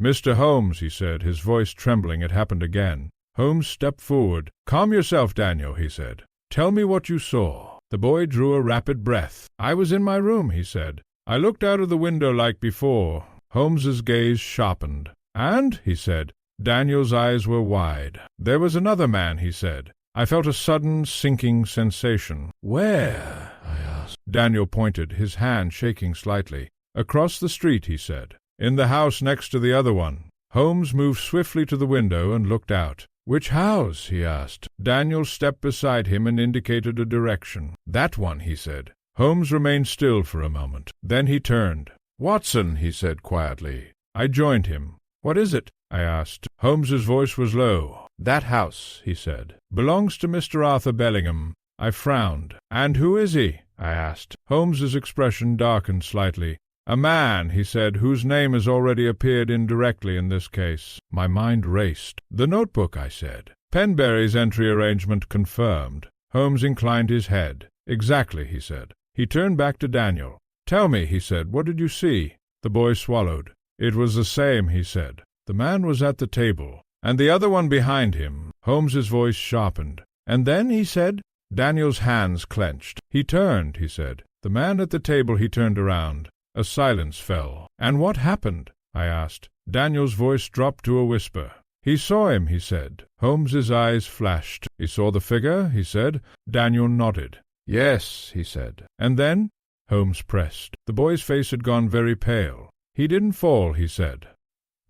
"Mr. Holmes," he said, his voice trembling. It happened again. Holmes stepped forward. "Calm yourself, Daniel," he said. "Tell me what you saw." The boy drew a rapid breath. "I was in my room," he said. "I looked out of the window like before." Holmes's gaze sharpened. "And?" he said. Daniel's eyes were wide. "There was another man," he said. I felt a sudden sinking sensation. "Where?" I asked. Daniel pointed, his hand shaking slightly. "Across the street," he said. "In the house next to the other one." Holmes moved swiftly to the window and looked out. "Which house?" he asked. Daniel stepped beside him and indicated a direction. "That one," he said. Holmes remained still for a moment. Then he turned. "Watson," he said quietly. I joined him. "What is it?" I asked. Holmes's voice was low. "That house," he said, "belongs to Mr. Arthur Bellingham." I frowned. "And who is he?" I asked. Holmes's expression darkened slightly. "A man," he said, "whose name has already appeared indirectly in this case." My mind raced. "The notebook," I said. "Penberry's entry arrangement confirmed." Holmes inclined his head. "Exactly," he said. He turned back to Daniel. "Tell me," he said, "what did you see?" The boy swallowed. "It was the same," he said. "The man was at the table, and the other one behind him." Holmes's voice sharpened. "And then?" he said. Daniel's hands clenched. "He turned," he said. "The man at the table, he turned around." A silence fell. "And what happened?" I asked. Daniel's voice dropped to a whisper. "He saw him," he said. Holmes's eyes flashed. "He saw the figure?" he said. Daniel nodded. "Yes," he said. "And then?" Holmes pressed. The boy's face had gone very pale. "He didn't fall," he said.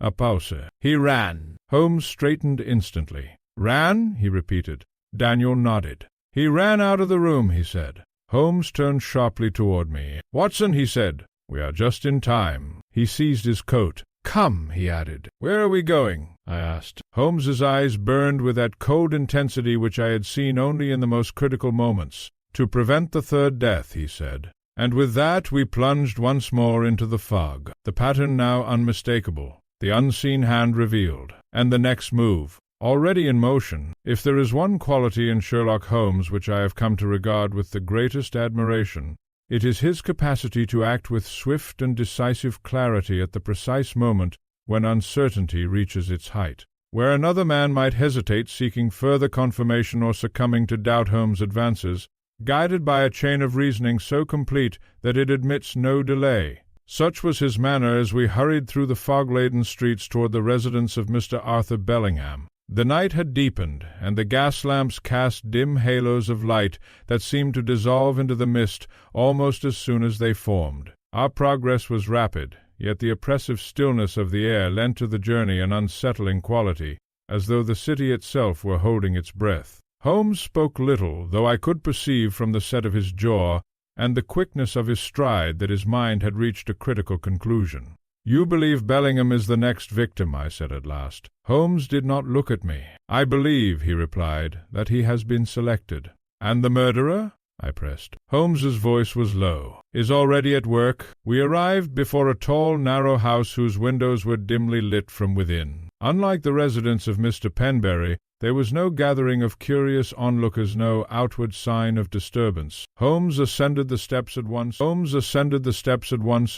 A pause. "He ran." Holmes straightened instantly. "Ran?" he repeated. Daniel nodded. "He ran out of the room," he said. Holmes turned sharply toward me. "Watson," he said, "we are just in time." He seized his coat. "Come," he added. "Where are we going?" I asked. Holmes's eyes burned with that cold intensity which I had seen only in the most critical moments. "To prevent the third death," he said. And with that we plunged once more into the fog, the pattern now unmistakable, the unseen hand revealed, and the next move already in motion. If there is one quality in Sherlock Holmes which I have come to regard with the greatest admiration, it is his capacity to act with swift and decisive clarity at the precise moment when uncertainty reaches its height. Where another man might hesitate, seeking further confirmation or succumbing to doubt Holmes advances, guided by a chain of reasoning so complete that it admits no delay. Such was his manner as we hurried through the fog-laden streets toward the residence of Mr. Arthur Bellingham. The night had deepened, and the gas lamps cast dim halos of light that seemed to dissolve into the mist almost as soon as they formed. Our progress was rapid, yet the oppressive stillness of the air lent to the journey an unsettling quality, as though the city itself were holding its breath. Holmes spoke little, though I could perceive from the set of his jaw and the quickness of his stride that his mind had reached a critical conclusion. "You believe Bellingham is the next victim," I said at last. Holmes did not look at me. "I believe," he replied, "that he has been selected." "And the murderer?" I pressed. Holmes's voice was low. "Is already at work." We arrived before a tall, narrow house whose windows were dimly lit from within. Unlike the residence of Mr. Penberry, there was no gathering of curious onlookers, no outward sign of disturbance. Holmes ascended the steps at once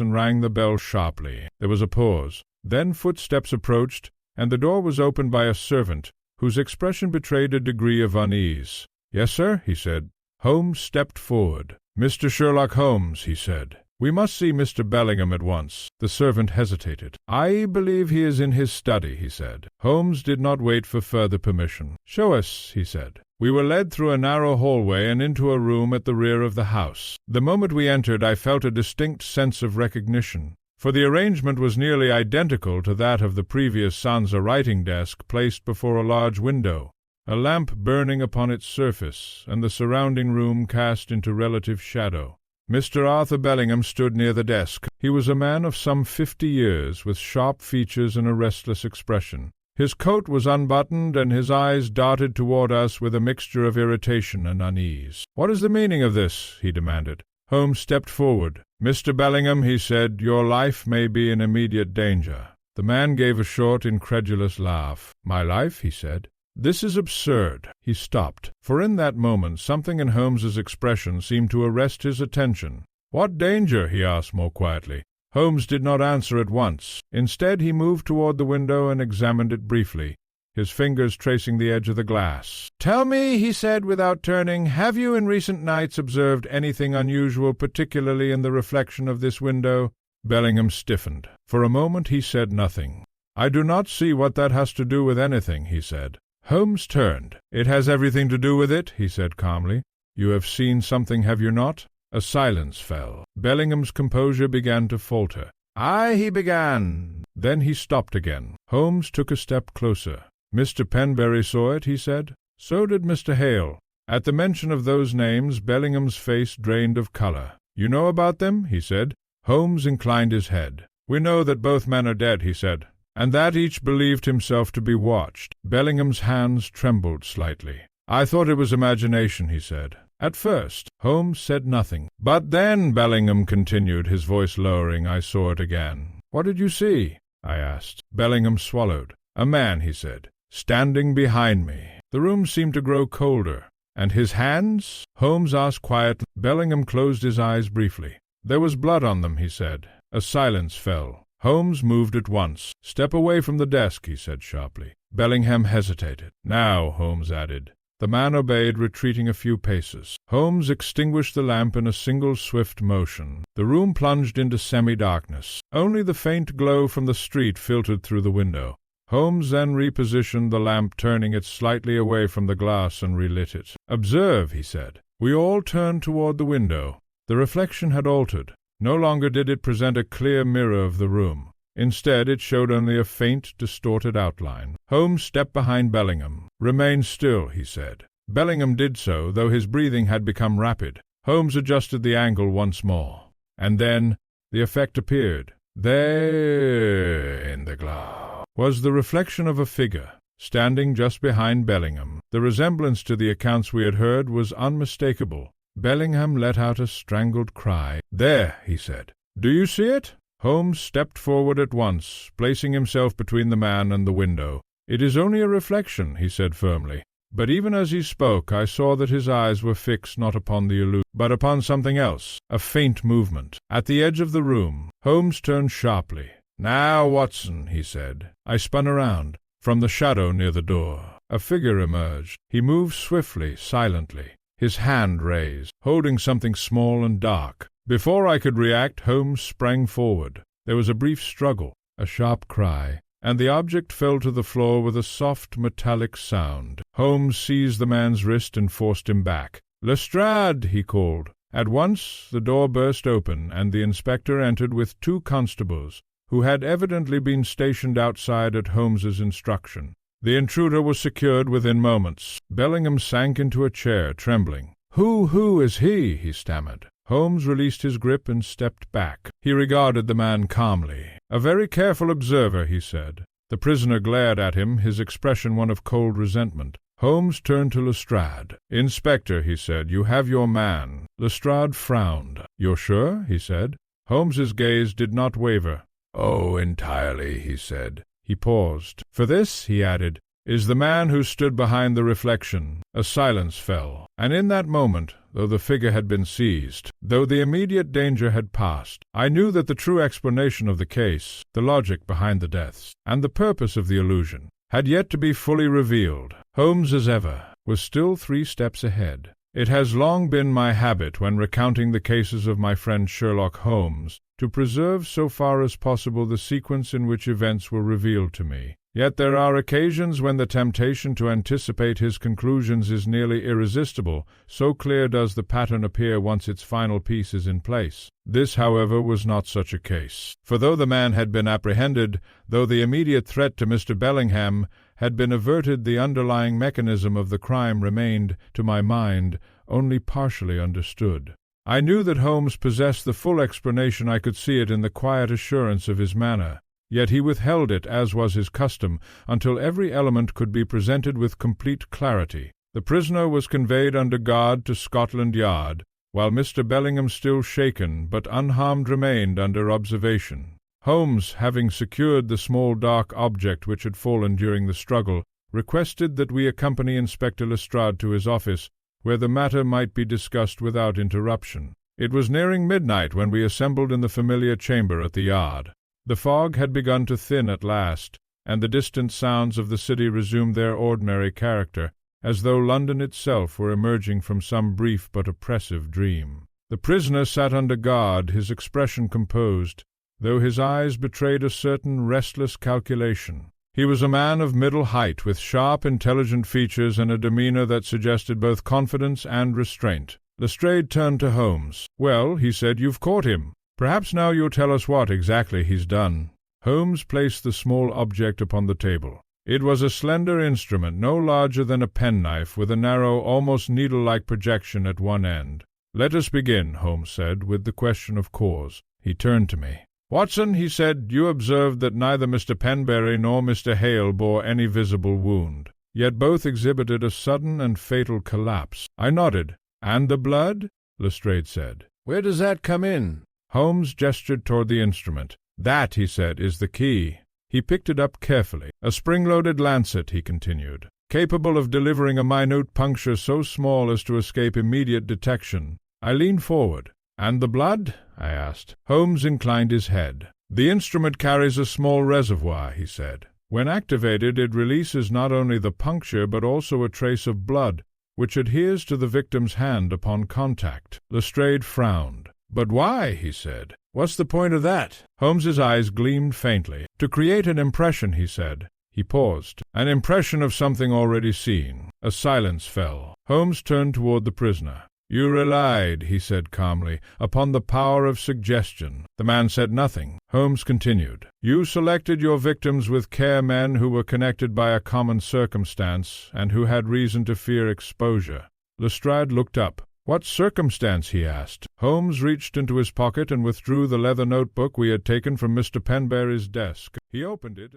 and rang the bell sharply. There was a pause. Then footsteps approached, and the door was opened by a servant, whose expression betrayed a degree of unease. "Yes, sir," he said. Holmes stepped forward. "Mr. Sherlock Holmes," he said. "We must see Mr. Bellingham at once." The servant hesitated. "I believe he is in his study," he said. Holmes did not wait for further permission. "Show us," he said. We were led through a narrow hallway and into a room at the rear of the house. The moment we entered, I felt a distinct sense of recognition, for the arrangement was nearly identical to that of the previous Sansa writing desk placed before a large window, a lamp burning upon its surface, and the surrounding room cast into relative shadow. Mr. Arthur Bellingham stood near the desk. He was a man of some 50 years, with sharp features and a restless expression. His coat was unbuttoned, and his eyes darted toward us with a mixture of irritation and unease. "What is the meaning of this?" he demanded. Holmes stepped forward. "Mr. Bellingham," he said, "your life may be in immediate danger." The man gave a short, incredulous laugh. "My life?" he said. "This is absurd." He stopped, for in that moment something in Holmes's expression seemed to arrest his attention. "What danger?" he asked more quietly. Holmes did not answer at once. Instead, he moved toward the window and examined it briefly, his fingers tracing the edge of the glass. "Tell me," he said without turning, "have you in recent nights observed anything unusual, particularly in the reflection of this window?" Bellingham stiffened. For a moment he said nothing. "I do not see what that has to do with anything," he said. Holmes turned. "It has everything to do with it," he said calmly. "You have seen something, have you not?" A silence fell. Bellingham's composure began to falter. "Aye," he began. Then he stopped again. Holmes took a step closer. "Mr. Penberry saw it," he said. "So did Mr. Hale." At the mention of those names, Bellingham's face drained of color. "You know about them?" he said. Holmes inclined his head. "We know that both men are dead," he said, "and that each believed himself to be watched." Bellingham's hands trembled slightly. "I thought it was imagination," he said. "At first." Holmes said nothing. "But then," Bellingham continued, his voice lowering, "I saw it again." "What did you see?" I asked. Bellingham swallowed. "A man," he said, "standing behind me." The room seemed to grow colder. "And his hands?" Holmes asked quietly. Bellingham closed his eyes briefly. "There was blood on them," he said. A silence fell. Holmes moved at once. "Step away from the desk," he said sharply. Bellingham hesitated. "Now," Holmes added. The man obeyed, retreating a few paces. Holmes extinguished the lamp in a single swift motion. The room plunged into semi-darkness. Only the faint glow from the street filtered through the window. Holmes then repositioned the lamp, turning it slightly away from the glass, and relit it. "Observe," he said. We all turned toward the window. The reflection had altered. No longer did it present a clear mirror of the room. Instead, it showed only a faint, distorted outline. Holmes stepped behind Bellingham. "Remain still," he said. Bellingham did so, though his breathing had become rapid. Holmes adjusted the angle once more. And then the effect appeared. There, in the glass, was the reflection of a figure, standing just behind Bellingham. The resemblance to the accounts we had heard was unmistakable. Bellingham let out a strangled cry. "There," he said. "Do you see it?" Holmes stepped forward at once, placing himself between the man and the window. "It is only a reflection," he said firmly. But even as he spoke, I saw that his eyes were fixed not upon the illusion, but upon something else, a faint movement. At the edge of the room, Holmes turned sharply. "Now, Watson," he said. I spun around. From the shadow near the door, a figure emerged. He moved swiftly, silently, his hand raised, holding something small and dark. Before I could react, Holmes sprang forward. There was a brief struggle, a sharp cry, and the object fell to the floor with a soft metallic sound. Holmes seized the man's wrist and forced him back. "Lestrade!" he called. At once the door burst open, and the inspector entered with 2 constables, who had evidently been stationed outside at Holmes's instruction. The intruder was secured within moments. Bellingham sank into a chair, trembling. Who is he?" he stammered. Holmes released his grip and stepped back. He regarded the man calmly. "A very careful observer," he said. The prisoner glared at him, his expression one of cold resentment. Holmes turned to Lestrade. "Inspector," he said, "you have your man." Lestrade frowned. "You're sure?" he said. Holmes's gaze did not waver. "Oh, entirely," he said. He paused. "For this," he added, "is the man who stood behind the reflection." A silence fell, and in that moment, though the figure had been seized, though the immediate danger had passed, I knew that the true explanation of the case, the logic behind the deaths, and the purpose of the illusion, had yet to be fully revealed. Holmes, as ever, was still 3 steps ahead. It has long been my habit, when recounting the cases of my friend Sherlock Holmes, to preserve so far as possible the sequence in which events were revealed to me. Yet there are occasions when the temptation to anticipate his conclusions is nearly irresistible, so clear does the pattern appear once its final piece is in place. This, however, was not such a case, for though the man had been apprehended, though the immediate threat to Mr. Bellingham had been averted, the underlying mechanism of the crime remained, to my mind, only partially understood. I knew that Holmes possessed the full explanation. I could see it in the quiet assurance of his manner. Yet he withheld it, as was his custom, until every element could be presented with complete clarity. The prisoner was conveyed under guard to Scotland Yard, while Mr. Bellingham, still shaken but unharmed, remained under observation. Holmes, having secured the small dark object which had fallen during the struggle, requested that we accompany Inspector Lestrade to his office, where the matter might be discussed without interruption. It was nearing midnight when we assembled in the familiar chamber at the Yard. The fog had begun to thin at last, and the distant sounds of the city resumed their ordinary character, as though London itself were emerging from some brief but oppressive dream. The prisoner sat under guard, his expression composed, though his eyes betrayed a certain restless calculation. He was a man of middle height, with sharp, intelligent features and a demeanour that suggested both confidence and restraint. Lestrade turned to Holmes. "Well," he said, "you've caught him. Perhaps now you'll tell us what exactly he's done." Holmes placed the small object upon the table. It was a slender instrument, no larger than a penknife, with a narrow, almost needle-like projection at one end. "Let us begin," Holmes said, "with the question of cause." He turned to me. "Watson," he said, "you observed that neither Mr. Penberry nor Mr. Hale bore any visible wound. Yet both exhibited a sudden and fatal collapse." I nodded. "And the blood?" Lestrade said. "Where does that come in?" Holmes gestured toward the instrument. "That," he said, "is the key." He picked it up carefully. "A spring-loaded lancet," he continued, "capable of delivering a minute puncture so small as to escape immediate detection." I leaned forward. "And the blood?" I asked. Holmes inclined his head. "The instrument carries a small reservoir," he said. "When activated, it releases not only the puncture but also a trace of blood, which adheres to the victim's hand upon contact." Lestrade frowned. "But why?" he said. "What's the point of that?" Holmes's eyes gleamed faintly. "To create an impression," he said. He paused. "An impression of something already seen." A silence fell. Holmes turned toward the prisoner. "You relied," he said calmly, "upon the power of suggestion." The man said nothing. Holmes continued. "You selected your victims with care, men who were connected by a common circumstance, and who had reason to fear exposure." Lestrade looked up. "What circumstance?" he asked. Holmes reached into his pocket and withdrew the leather notebook we had taken from Mr. Penberry's desk. He opened it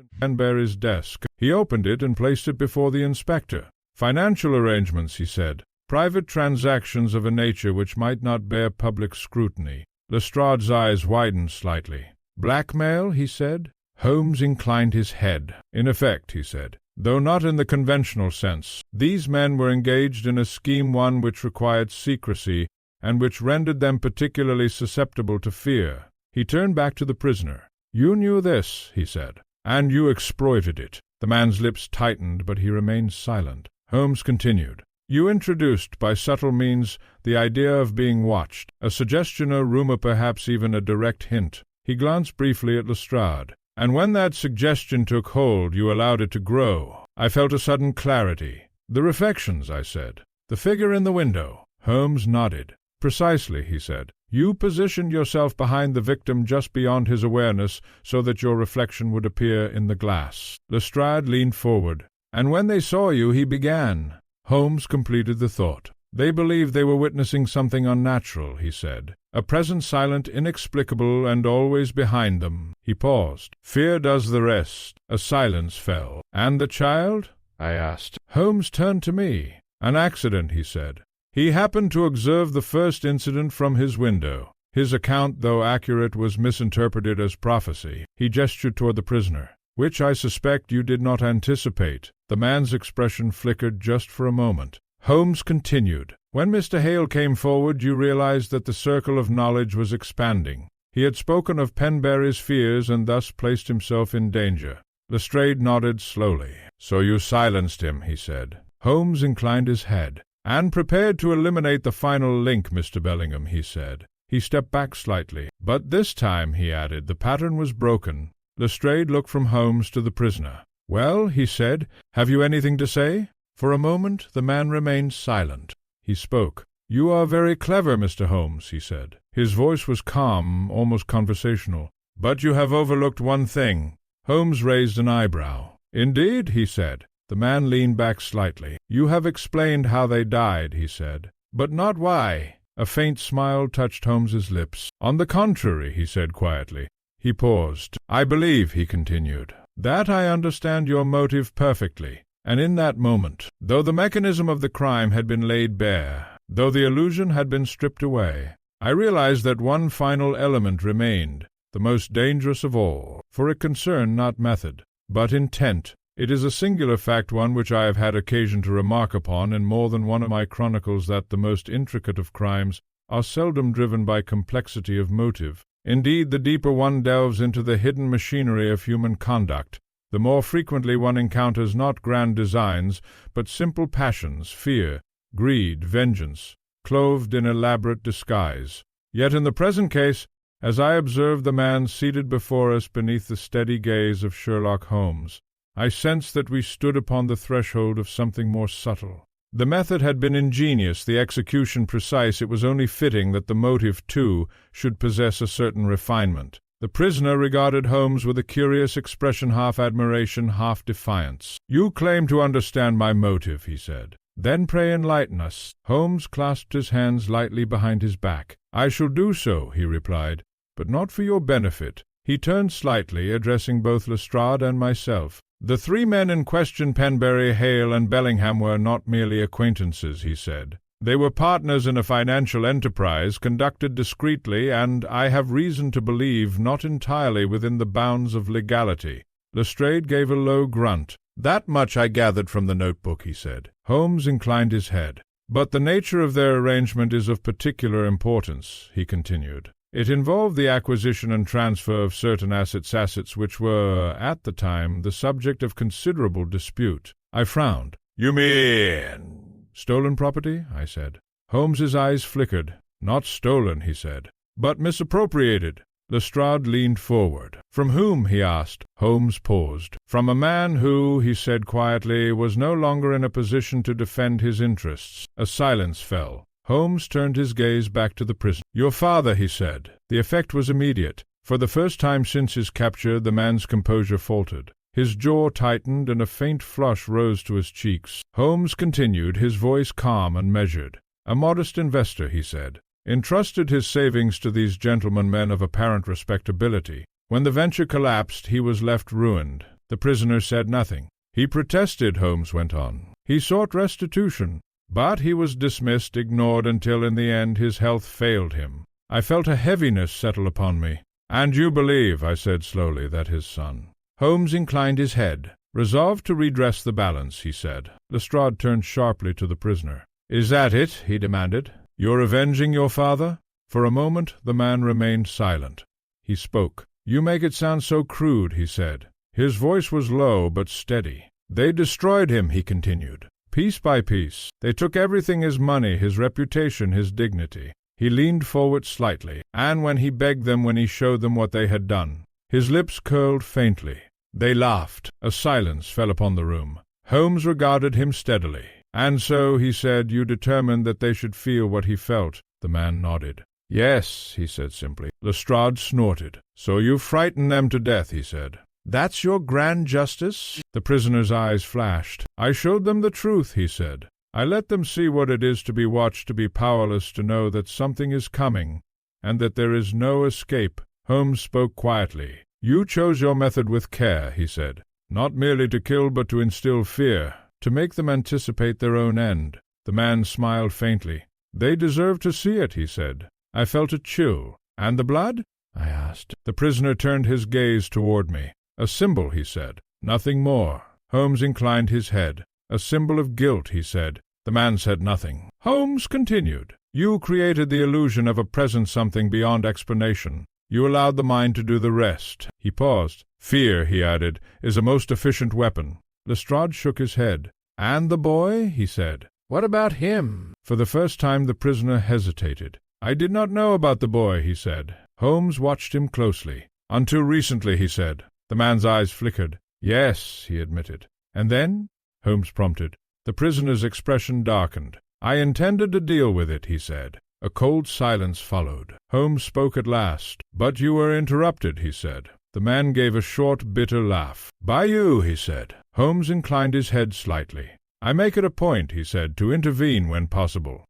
and placed it before the inspector. "Financial arrangements," he said. "Private transactions of a nature which might not bear public scrutiny." Lestrade's eyes widened slightly. "Blackmail?" he said. Holmes inclined his head. "In effect," he said, "though not in the conventional sense. These men were engaged in a scheme, one which required secrecy, and which rendered them particularly susceptible to fear." He turned back to the prisoner. "You knew this," he said, "and you exploited it." The man's lips tightened, but he remained silent. Holmes continued. "You introduced, by subtle means, the idea of being watched, a suggestion, a rumor, perhaps even a direct hint." He glanced briefly at Lestrade. "And when that suggestion took hold, you allowed it to grow." I felt a sudden clarity. "The reflections," I said. "The figure in the window." Holmes nodded. "Precisely," he said. "You positioned yourself behind the victim, just beyond his awareness, so that your reflection would appear in the glass." Lestrade leaned forward. "And when they saw you," he began. Holmes completed the thought. "They believed they were witnessing something unnatural," he said. "A presence silent, inexplicable, and always behind them." He paused. "Fear does the rest." A silence fell. "And the child?" I asked. Holmes turned to me. "An accident," he said. "He happened to observe the first incident from his window. His account, though accurate, was misinterpreted as prophecy." He gestured toward the prisoner. "Which, I suspect, you did not anticipate." The man's expression flickered just for a moment. Holmes continued. "When Mr. Hale came forward, you realized that the circle of knowledge was expanding. He had spoken of Penberry's fears and thus placed himself in danger." Lestrade nodded slowly. "So you silenced him," he said. Holmes inclined his head. "And prepared to eliminate the final link, Mr. Bellingham," he said. He stepped back slightly. "But this time," he added, "the pattern was broken." Lestrade looked from Holmes to the prisoner. "Well," he said, "have you anything to say?" For a moment the man remained silent. He spoke. "You are very clever, Mr. Holmes," he said. His voice was calm, almost conversational. "But you have overlooked one thing." Holmes raised an eyebrow. "Indeed?" he said. The man leaned back slightly. "You have explained how they died," he said, "but not why." A faint smile touched Holmes's lips. "On the contrary," he said quietly. He paused. "I believe," he continued, "that I understand your motive perfectly." And in that moment, though the mechanism of the crime had been laid bare, though the illusion had been stripped away, I realized that one final element remained, the most dangerous of all, for it concerned not method, but intent. It is a singular fact, one which I have had occasion to remark upon in more than one of my chronicles, that the most intricate of crimes are seldom driven by complexity of motive. Indeed, the deeper one delves into the hidden machinery of human conduct, the more frequently one encounters not grand designs, but simple passions, fear, greed, vengeance, clothed in elaborate disguise. Yet in the present case, as I observed the man seated before us beneath the steady gaze of Sherlock Holmes, I sensed that we stood upon the threshold of something more subtle. The method had been ingenious, the execution precise. It was only fitting that the motive, too, should possess a certain refinement. The prisoner regarded Holmes with a curious expression, half admiration, half defiance. "You claim to understand my motive," he said. "Then pray enlighten us." Holmes clasped his hands lightly behind his back. "I shall do so," he replied, "but not for your benefit." He turned slightly, addressing both Lestrade and myself. "The three men in question, Penberry, Hale, and Bellingham, were not merely acquaintances," he said. "They were partners in a financial enterprise, conducted discreetly, and, I have reason to believe, not entirely within the bounds of legality." Lestrade gave a low grunt. "That much I gathered from the notebook," he said. Holmes inclined his head. "But the nature of their arrangement is of particular importance," he continued. "It involved the acquisition and transfer of certain assets which were, at the time, the subject of considerable dispute." I frowned. "You mean—" "Stolen property?" I said. Holmes's eyes flickered. "Not stolen," he said, "but misappropriated." Lestrade leaned forward. "From whom?" he asked. Holmes paused. "From a man who," he said quietly, "was no longer in a position to defend his interests." A silence fell. Holmes turned his gaze back to the prisoner. "Your father," he said. The effect was immediate. For the first time since his capture, the man's composure faltered. His jaw tightened, and a faint flush rose to his cheeks. Holmes continued, his voice calm and measured. "A modest investor," he said, "entrusted his savings to these gentlemen, men of apparent respectability. When the venture collapsed, he was left ruined." The prisoner said nothing. "He protested," Holmes went on. "He sought restitution. But he was dismissed, ignored, until in the end his health failed him. I felt a heaviness settle upon me. "And you believe," I said slowly, "that his son—" Holmes inclined his head. "Resolved to redress the balance," he said. Lestrade turned sharply to the prisoner. "Is that it?" he demanded. "You're avenging your father?" For a moment the man remained silent. He spoke. "You make it sound so crude," he said. His voice was low but steady. "They destroyed him," he continued. "Piece by piece. They took everything, his money, his reputation, his dignity." He leaned forward slightly, and when he begged them, when he showed them what they had done, his lips curled faintly. They laughed. A silence fell upon the room. Holmes regarded him steadily. "And so," he said, "you determined that they should feel what he felt?" The man nodded. "Yes," he said simply. Lestrade snorted. "So you frightened them to death," he said. "That's your grand justice?" The prisoner's eyes flashed. "I showed them the truth," he said. "I let them see what it is to be watched, to be powerless, to know that something is coming, and that there is no escape." Holmes spoke quietly. "You chose your method with care," he said, "not merely to kill, but to instill fear, to make them anticipate their own end." The man smiled faintly. "They deserve to see it," he said. I felt a chill. "And the blood?" I asked. The prisoner turned his gaze toward me. "A symbol," he said. "Nothing more." Holmes inclined his head. "A symbol of guilt," he said. The man said nothing. Holmes continued. "You created the illusion of a present something beyond explanation. You allowed the mind to do the rest." He paused. "Fear," he added, "is a most efficient weapon." Lestrade shook his head. "And the boy?" he said. What about him? For the first time the prisoner hesitated. I did not know about the boy, he said. Holmes watched him closely. Until recently, he said. The man's eyes flickered. Yes, he admitted. And then? Holmes prompted. The prisoner's expression darkened. I intended to deal with it, he said. A cold silence followed. Holmes spoke at last. But you were interrupted, he said. The man gave a short, bitter laugh. By you, he said. Holmes inclined his head slightly. I make it a point, he said, to intervene when possible.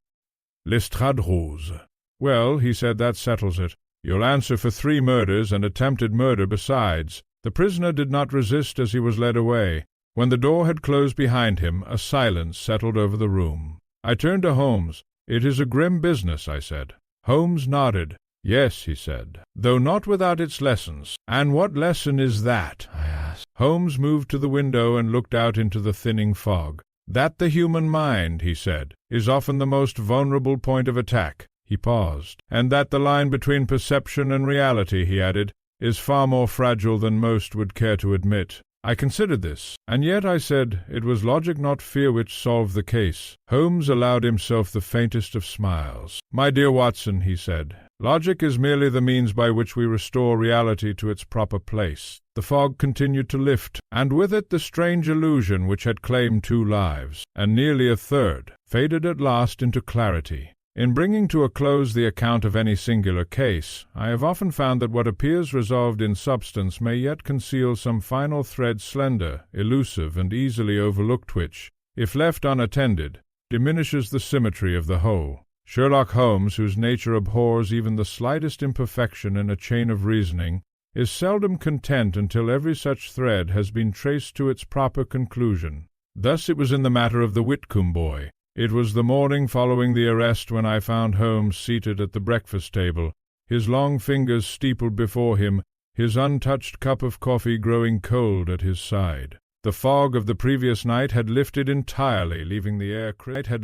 Lestrade rose. Well, he said, that settles it. You'll answer for 3 murders and attempted murder besides. The prisoner did not resist as he was led away. When the door had closed behind him, a silence settled over the room. I turned to Holmes. It is a grim business, I said. Holmes nodded. Yes, he said, though not without its lessons. And what lesson is that? I asked. Holmes moved to the window and looked out into the thinning fog. That the human mind, he said, is often the most vulnerable point of attack. He paused. And that the line between perception and reality, he added, is far more fragile than most would care to admit. I considered this, and yet, I said, it was logic, not fear, which solved the case. Holmes allowed himself the faintest of smiles. My dear Watson, he said, logic is merely the means by which we restore reality to its proper place. The fog continued to lift, and with it the strange illusion which had claimed 2 lives, and nearly a third, faded at last into clarity. In bringing to a close the account of any singular case, I have often found that what appears resolved in substance may yet conceal some final thread, slender, elusive, and easily overlooked, which, if left unattended, diminishes the symmetry of the whole. Sherlock Holmes, whose nature abhors even the slightest imperfection in a chain of reasoning, is seldom content until every such thread has been traced to its proper conclusion. Thus it was in the matter of the Whitcomb boy. It was the morning following the arrest when I found Holmes seated at the breakfast table, his long fingers steepled before him, his untouched cup of coffee growing cold at his side. The fog of the previous night had lifted entirely, leaving the air crisp, and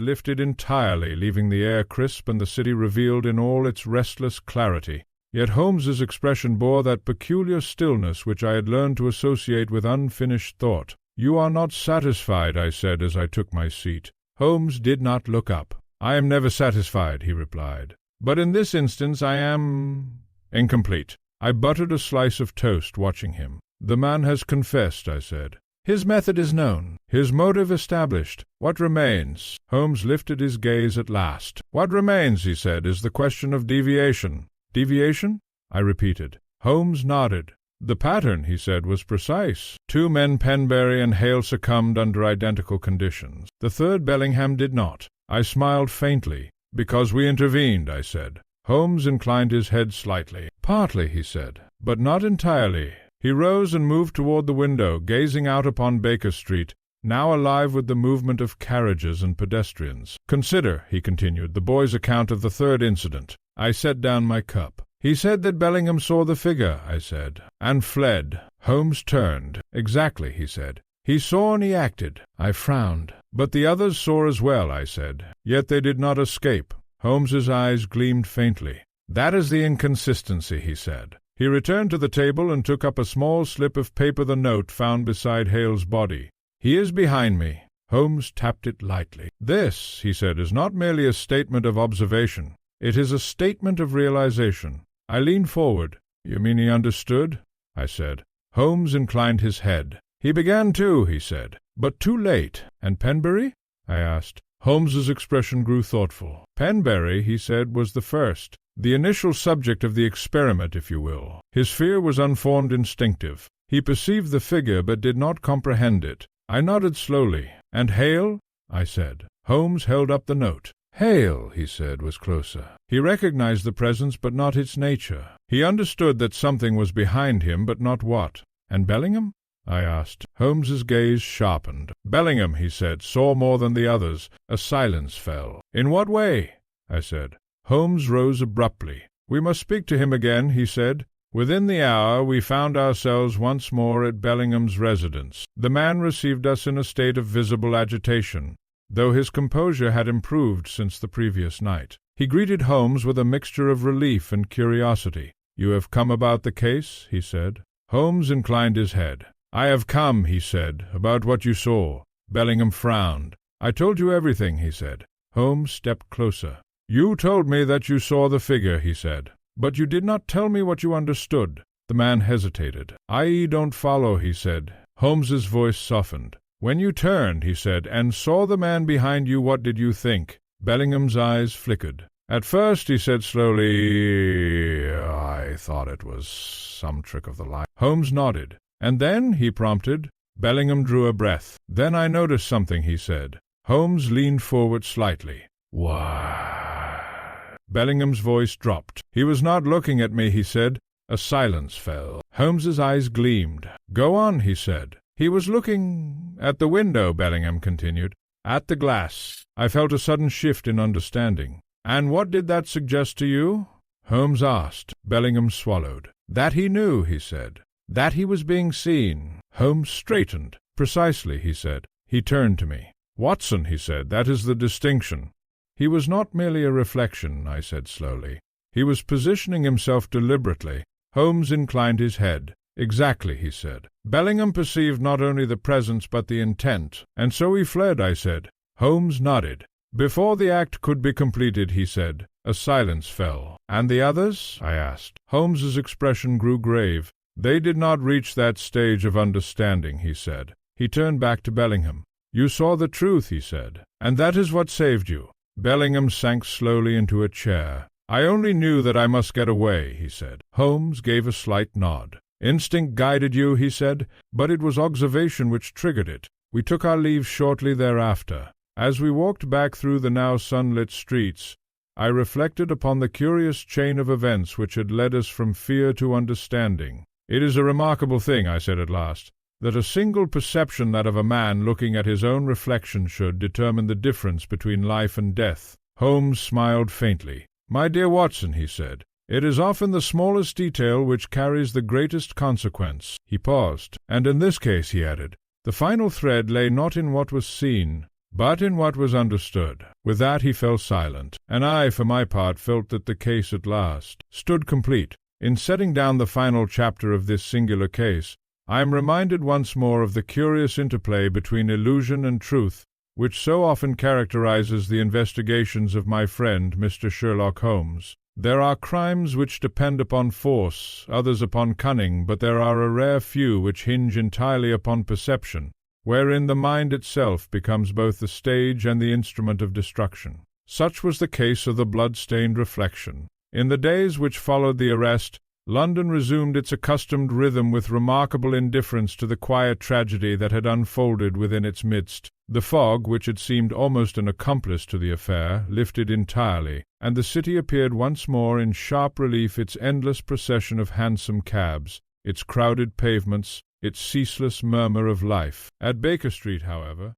the city revealed in all its restless clarity. Yet Holmes's expression bore that peculiar stillness which I had learned to associate with unfinished thought. You are not satisfied, I said as I took my seat. Holmes did not look up. I am never satisfied, he replied. But in this instance I am incomplete. I buttered a slice of toast, watching him. The man has confessed, I said. His method is known, his motive established. What remains? Holmes lifted his gaze at last. What remains, he said, is the question of deviation. Deviation? I repeated. Holmes nodded. The pattern, he said, was precise. 2 men, Penberry and Hale, succumbed under identical conditions. The third, Bellingham, did not. I smiled faintly. Because we intervened, I said. Holmes inclined his head slightly. Partly, he said, but not entirely. He rose and moved toward the window, gazing out upon Baker Street, now alive with the movement of carriages and pedestrians. Consider, he continued, the boy's account of the third incident. I set down my cup. He said that Bellingham saw the figure, I said, and fled. Holmes turned. Exactly, he said. He saw and he acted. I frowned. But the others saw as well, I said. Yet they did not escape. Holmes's eyes gleamed faintly. That is the inconsistency, he said. He returned to the table and took up a small slip of paper, the note found beside Hale's body. He is behind me. Holmes tapped it lightly. This, he said, is not merely a statement of observation. It is a statement of realization. I leaned forward. You mean he understood? I said. Holmes inclined his head. He began to, he said, but too late. And Penberry? I asked. Holmes's expression grew thoughtful. Penberry, he said, was the first, the initial subject of the experiment, if you will. His fear was unformed, instinctive. He perceived the figure, but did not comprehend it. I nodded slowly. And Hale? I said. Holmes held up the note. Hale, he said, was closer. He recognized the presence, but not its nature. He understood that something was behind him, but not what. And Bellingham? I asked. Holmes's gaze sharpened. Bellingham, he said, saw more than the others. A silence fell. In what way? I said. Holmes rose abruptly. We must speak to him again, he said. Within the hour we found ourselves once more at Bellingham's residence. The man received us in a state of visible agitation, though his composure had improved since the previous night. He greeted Holmes with a mixture of relief and curiosity. You have come about the case, he said. Holmes inclined his head. I have come, he said, about what you saw. Bellingham frowned. "I told you everything," he said. Holmes stepped closer. "You told me that you saw the figure," he said, "but you did not tell me what you understood." The man hesitated. "I don't follow," he said. Holmes's voice softened. "When you turned," he said, "and saw the man behind you, what did you think?" Bellingham's eyes flickered. "At first," he said slowly, "I thought it was some trick of the light." Holmes nodded. "And then?" he prompted. Bellingham drew a breath. "Then I noticed something," he said. Holmes leaned forward slightly. "Why?" Bellingham's voice dropped. "He was not looking at me," he said. A silence fell. Holmes's eyes gleamed. "Go on," he said. "He was looking at the window," Bellingham continued. "At the glass." I felt a sudden shift in understanding. "And what did that suggest to you?" Holmes asked. Bellingham swallowed. "That he knew," he said. "That he was being seen." Holmes straightened. "Precisely," he said. He turned to me. "Watson," he said, "that is the distinction." "He was not merely a reflection," I said slowly. "He was positioning himself deliberately." Holmes inclined his head. "Exactly," he said. "Bellingham perceived not only the presence but the intent, and so he fled," I said. Holmes nodded. "Before the act could be completed," he said. A silence fell. "And the others?" I asked. Holmes's expression grew grave. "They did not reach that stage of understanding," he said. He turned back to Bellingham. "You saw the truth," he said, "and that is what saved you." Bellingham sank slowly into a chair. "I only knew that I must get away," he said. Holmes gave a slight nod. "Instinct guided you," he said, "but it was observation which triggered it." We took our leave shortly thereafter. As we walked back through the now sunlit streets, I reflected upon the curious chain of events which had led us from fear to understanding. "It is a remarkable thing," I said at last, "that a single perception, that of a man looking at his own reflection, should determine the difference between life and death." Holmes smiled faintly. "My dear Watson," he said, "it is often the smallest detail which carries the greatest consequence." He paused. "And in this case," he added, "the final thread lay not in what was seen, but in what was understood." With that he fell silent, and I, for my part, felt that the case at last stood complete. In setting down the final chapter of this singular case, I am reminded once more of the curious interplay between illusion and truth, which so often characterizes the investigations of my friend Mr. Sherlock Holmes. There are crimes which depend upon force, others upon cunning, but there are a rare few which hinge entirely upon perception, wherein the mind itself becomes both the stage and the instrument of destruction. Such was the case of the blood-stained reflection. In the days which followed the arrest, London resumed its accustomed rhythm with remarkable indifference to the quiet tragedy that had unfolded within its midst. The fog, which had seemed almost an accomplice to the affair, lifted entirely, and the city appeared once more in sharp relief, its endless procession of hansom cabs, its crowded pavements, its ceaseless murmur of life. At Baker Street, however,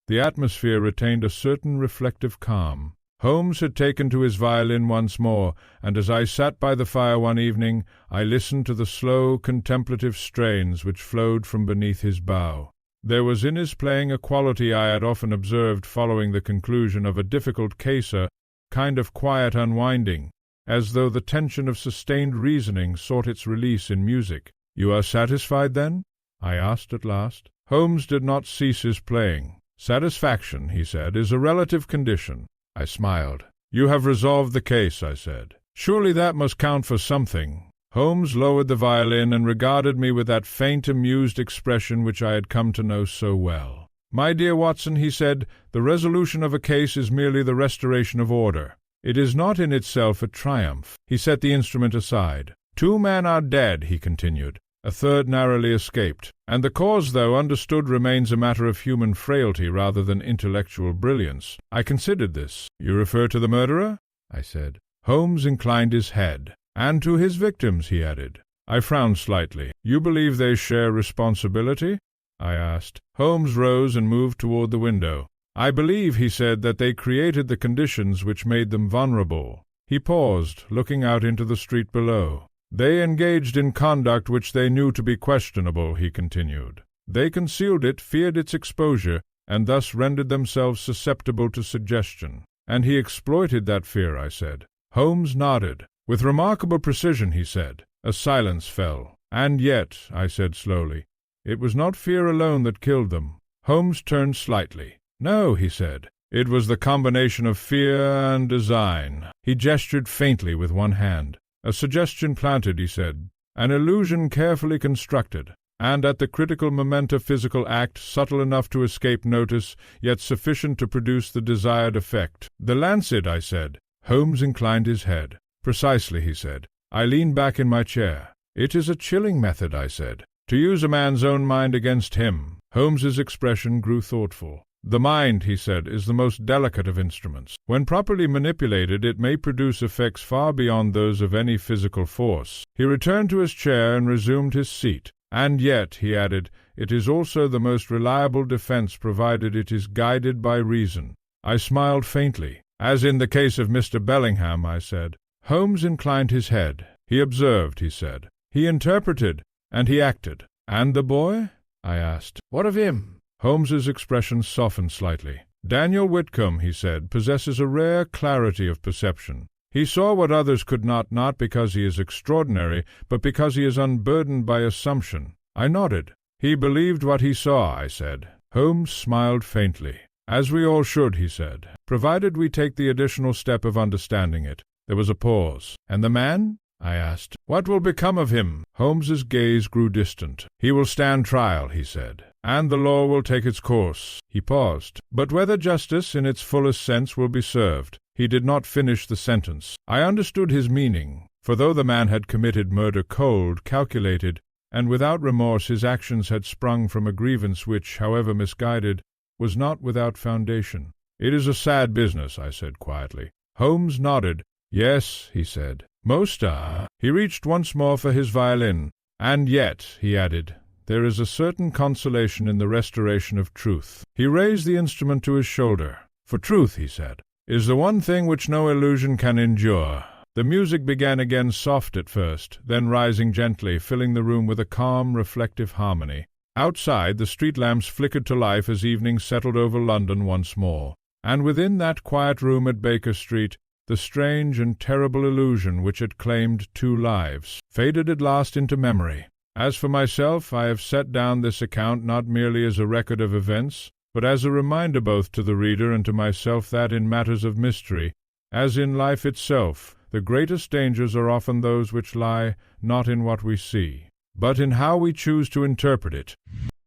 the atmosphere retained a certain reflective calm. Holmes had taken to his violin once more, and as I sat by the fire one evening, I listened to the slow, contemplative strains which flowed from beneath his bow. There was in his playing a quality I had often observed following the conclusion of a difficult case, a kind of quiet unwinding, as though the tension of sustained reasoning sought its release in music. "You are satisfied, then?" I asked at last. Holmes did not cease his playing. "Satisfaction," he said, "is a relative condition." I smiled. "You have resolved the case," I said. "Surely that must count for something." Holmes lowered the violin and regarded me with that faint, amused expression which I had come to know so well. "My dear Watson," he said, "the resolution of a case is merely the restoration of order. It is not in itself a triumph." He set the instrument aside. "2 men are dead," he continued. "A third narrowly escaped, and the cause, though understood, remains a matter of human frailty rather than intellectual brilliance." I considered this. "You refer to the murderer?" I said. Holmes inclined his head. "And to his victims," he added. I frowned slightly. "You believe they share responsibility?" I asked. Holmes rose and moved toward the window. "I believe," he said, "that they created the conditions which made them vulnerable." He paused, looking out into the street below. "They engaged in conduct which they knew to be questionable," he continued. "They concealed it, feared its exposure, and thus rendered themselves susceptible to suggestion." "And he exploited that fear," I said. Holmes nodded. "With remarkable precision," he said. A silence fell. "And yet," I said slowly, It was not fear alone that killed them. Holmes turned slightly. No, he said. It was the combination of fear and design. He gestured faintly with one hand. A suggestion planted, he said. An illusion carefully constructed, and at the critical moment a physical act subtle enough to escape notice, yet sufficient to produce the desired effect. The lancet, I said. Holmes inclined his head. Precisely, he said. I leaned back in my chair. It is a chilling method, I said. To use a man's own mind against him. Holmes's expression grew thoughtful. The mind, he said, is the most delicate of instruments. When properly manipulated, it may produce effects far beyond those of any physical force. He returned to his chair and resumed his seat. And yet, he added, it is also the most reliable defense provided it is guided by reason. I smiled faintly. As in the case of Mr. Bellingham, I said. Holmes inclined his head. He observed, he said. He interpreted, and he acted. And the boy? I asked. What of him? Holmes's expression softened slightly. Daniel Whitcomb, he said, possesses a rare clarity of perception. He saw what others could not because he is extraordinary, but because he is unburdened by assumption. I nodded. He believed what he saw, I said. Holmes smiled faintly. As we all should, he said, provided we take the additional step of understanding it. There was a pause. And the man? I asked. What will become of him? Holmes's gaze grew distant. He will stand trial, he said, and the law will take its course. He paused. But whether justice in its fullest sense will be served? He did not finish the sentence. I understood his meaning, for though the man had committed murder cold, calculated, and without remorse, his actions had sprung from a grievance which, however misguided, was not without foundation. It is a sad business, I said quietly. Holmes nodded. Yes, he said. Most are. He reached once more for his violin. And yet, he added, there is a certain consolation in the restoration of truth. He raised the instrument to his shoulder. For truth, he said, is the one thing which no illusion can endure. The music began again soft at first, then rising gently, filling the room with a calm, reflective harmony. Outside, the street lamps flickered to life as evening settled over London once more. And within that quiet room at Baker Street, the strange and terrible illusion which had claimed 2 lives faded at last into memory. As for myself, I have set down this account not merely as a record of events, but as a reminder both to the reader and to myself that in matters of mystery, as in life itself, the greatest dangers are often those which lie not in what we see, but in how we choose to interpret it.